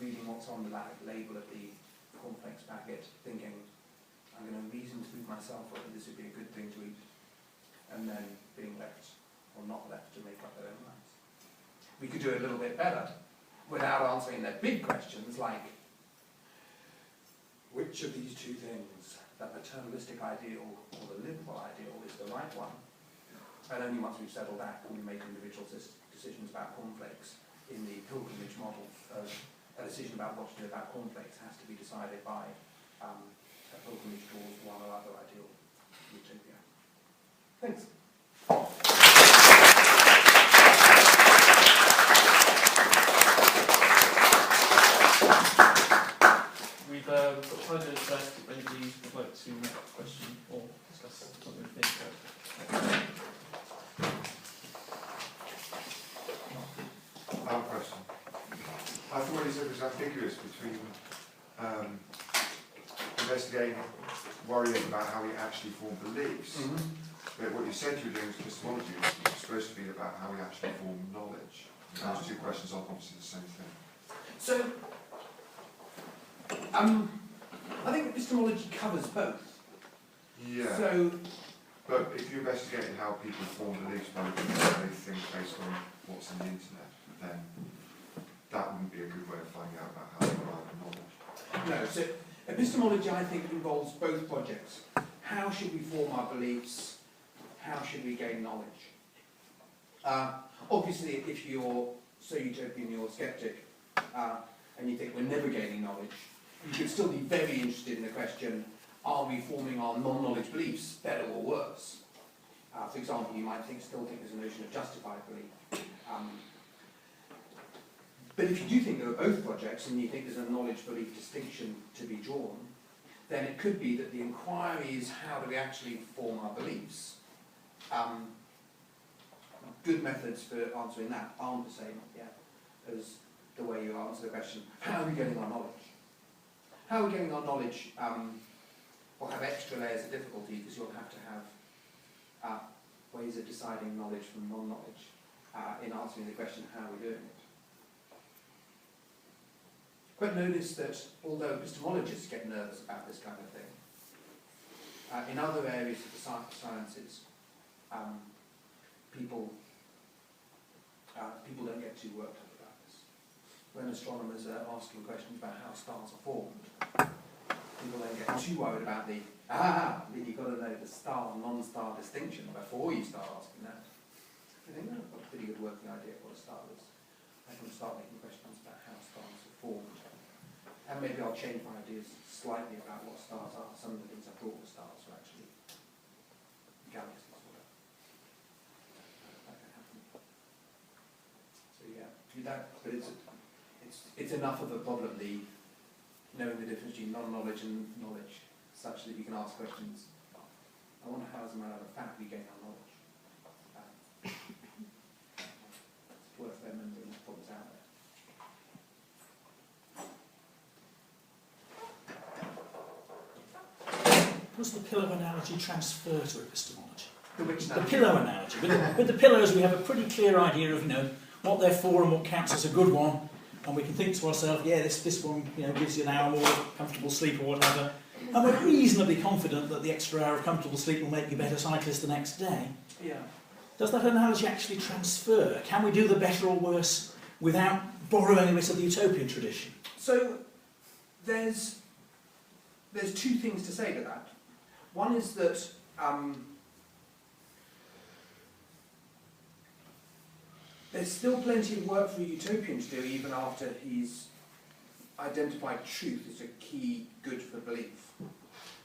reading what's on the label of the cornflakes packet, thinking, I'm going to reason through myself whether this would be a good thing to eat, and then being left or not left to make up their own minds. We could do it a little bit better without answering their big questions like, which of these two things, the paternalistic ideal or the liberal ideal, is the right one? And only once we've settled that can we make individual decisions about cornflakes. In the pilgrimage model, a decision about what to do about cornflakes has to be decided by a pilgrimage towards one or other ideal utopia. Thanks. We've got 5 minutes left if anybody would like to make a question or discuss something with me. Question. I thought what he said was ambiguous between investigating, worrying about how we actually form beliefs. But what you said you were doing with epistemology was supposed to be about how we actually form knowledge. And those two questions are obviously the same thing. So, I think epistemology covers both. Yeah. So, but if you're investigating how people form beliefs by looking at what they think based on what's on the internet, then that wouldn't be a good way of finding out about how they arrive at knowledge. no, so epistemology I think involves both projects. How should we form our beliefs? How should we gain knowledge? Obviously, if you're so utopian, you're a skeptic, and you think we're never gaining knowledge, you could still be very interested in the question, are we forming our non-knowledge beliefs better or worse? For example, you might still think there's a notion of justified belief. But if you do think there are both projects and you think there's a knowledge-belief distinction to be drawn, then it could be that the inquiry is how do we actually form our beliefs. Good methods for answering that aren't the same as the way you answer the question, how are we getting our knowledge? How are we getting our knowledge will have extra layers of difficulty because you'll have to have ways of deciding knowledge from non-knowledge in answering the question, how are we doing it? But notice that although epistemologists get nervous about this kind of thing, in other areas of the sciences, people don't get too worked up about this. When astronomers are asking questions about how stars are formed, people don't get too worried about you've got to know the star and non-star distinction before you start asking that. I think I've got a pretty good working idea of what a star is. I can start making questions about how stars are formed. And maybe I'll change my ideas slightly about what stars are. Some of the things I thought were stars were actually galaxies or whatever. That can happen. So yeah, but it's enough of a problem, knowing the difference between non-knowledge and knowledge, such that you can ask questions. I wonder how, as a matter of fact, we gain our knowledge. It's worth remembering what was out there. Does the pillow analogy transfer to epistemology? The pillow analogy. With the pillows, we have a pretty clear idea of what they're for and what counts as a good one, and we can think to ourselves, yeah, this one gives you an hour more comfortable sleep or whatever, and we're reasonably confident that the extra hour of comfortable sleep will make you a better cyclist the next day. Yeah. Does that analogy actually transfer? Can we do the better or worse without borrowing a bit of the utopian tradition? So there's two things to say to that. One is that there's still plenty of work for a utopian to do even after he's identified truth as a key good for belief.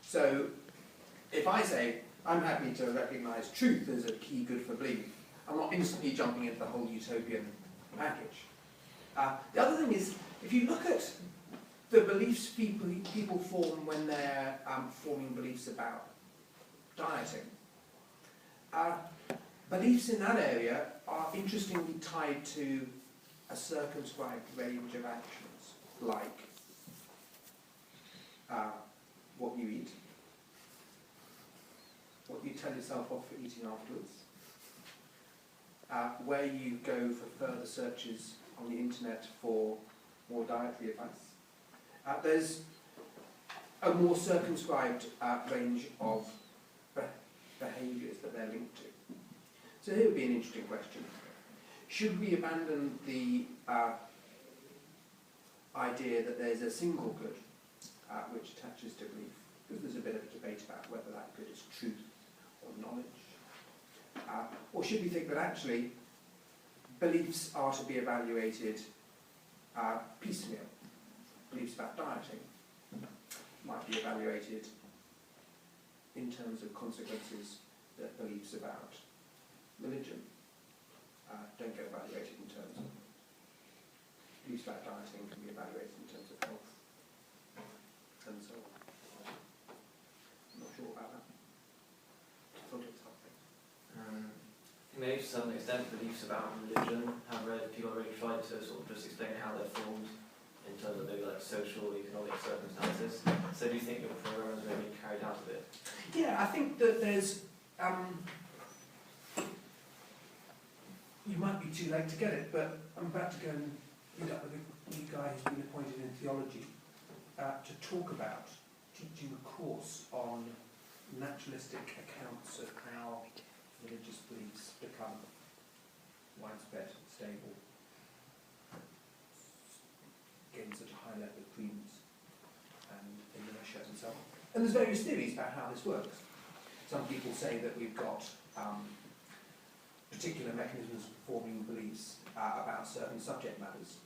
So if I say, I'm happy to recognise truth as a key good for belief, I'm not instantly jumping into the whole utopian package. The other thing is, if you look at the beliefs people form when they're forming beliefs about dieting, beliefs in that area are interestingly tied to a circumscribed range of actions, like what you eat, what you tell yourself off for eating afterwards, where you go for further searches on the internet for more dietary advice. There's a more circumscribed range of behaviours that they're linked to. So here would be an interesting question. Should we abandon the idea that there's a single good which attaches to belief? Because there's a bit of a debate about whether that good is truth or knowledge. Or should we think that actually beliefs are to be evaluated piecemeal? Beliefs about dieting might be evaluated in terms of consequences that beliefs about religion don't get evaluated in terms of. Beliefs about dieting can be evaluated in terms of health and so on. I'm not sure about that. I thought it was something. Maybe to some extent beliefs about religion people have really tried to sort of just explain how they're formed in terms of maybe like social, economic circumstances. So do you think your program is maybe carried out a bit? Yeah, I think that there's you might be too late to get it, but I'm about to go and meet up with a new guy who's been appointed in theology to talk about teaching a course on naturalistic accounts of how religious beliefs become widespread, stable, gains at a high level of credence and inertia and so on. And there's various theories about how this works. Some people say that we've got particular mechanisms for forming beliefs about certain subject matters.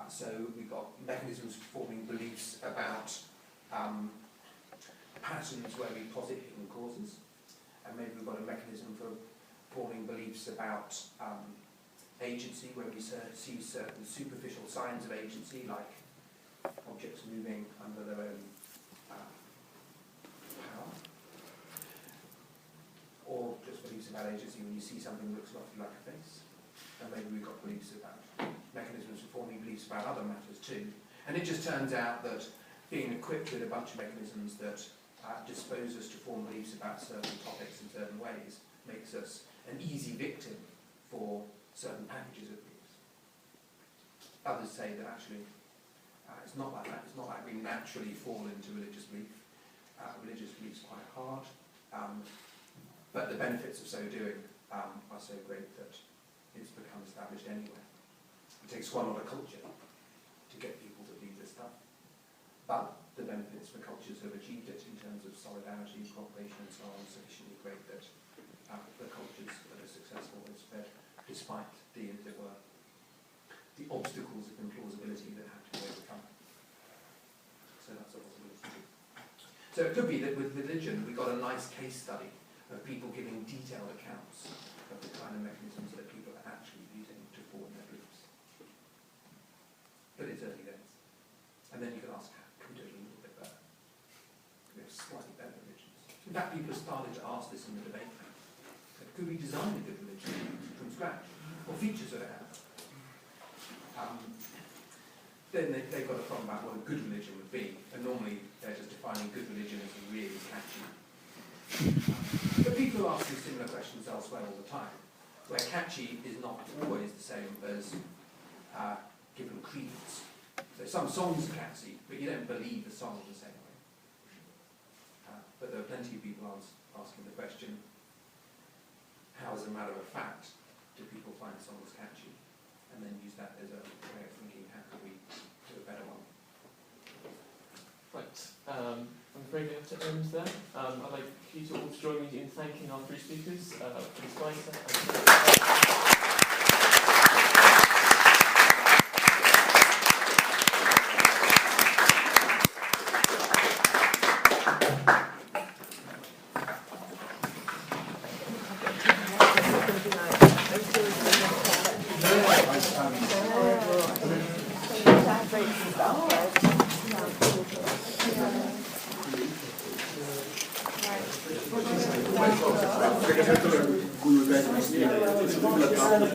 So we've got mechanisms for forming beliefs about patterns where we posit hidden causes, and maybe we've got a mechanism for forming beliefs about agency, where we see certain superficial signs of agency, like objects moving under their own power. Or just beliefs about agency when you see something that looks roughly like a face. And maybe we've got beliefs about mechanisms for forming beliefs about other matters too. And it just turns out that being equipped with a bunch of mechanisms that dispose us to form beliefs about certain topics in certain ways makes us an easy victim for certain packages of beliefs. Others say that actually it's not like that. It's not like we naturally fall into religious belief. Religious belief's quite hard. But the benefits of so doing are so great that it's become established anyway. It takes quite a lot of culture to get people to believe this stuff. But the benefits for cultures who have achieved it in terms of solidarity, cooperation and so on are sufficiently great that the cultures that are successful have spread despite the, as it were, the obstacles of implausibility that have to be overcome. So that's a possibility. So it could be that with religion we got a nice case study of people giving detailed accounts of the kind of mechanisms that people are actually using to form their beliefs. But it's early days. And then you can ask, can we do it a little bit better? We have slightly better religions. In fact, people have started to ask this in the debate now. Could we design a good religion from scratch? What features would it have? Then they've got a problem about what a good religion would be. And normally they're just defining good religion as really catchy. But people ask these similar questions elsewhere all the time, where catchy is not always the same as given credence. So some songs are catchy, but you don't believe the song the same way. But there are plenty of people asking the question, how as a matter of fact do people find songs catchy? And then use that as a way of thinking, how can we do a better one? Right, I'm afraid we have to end there. I'd like you to all to join me in thanking our three speakers for this night. Good night. Right.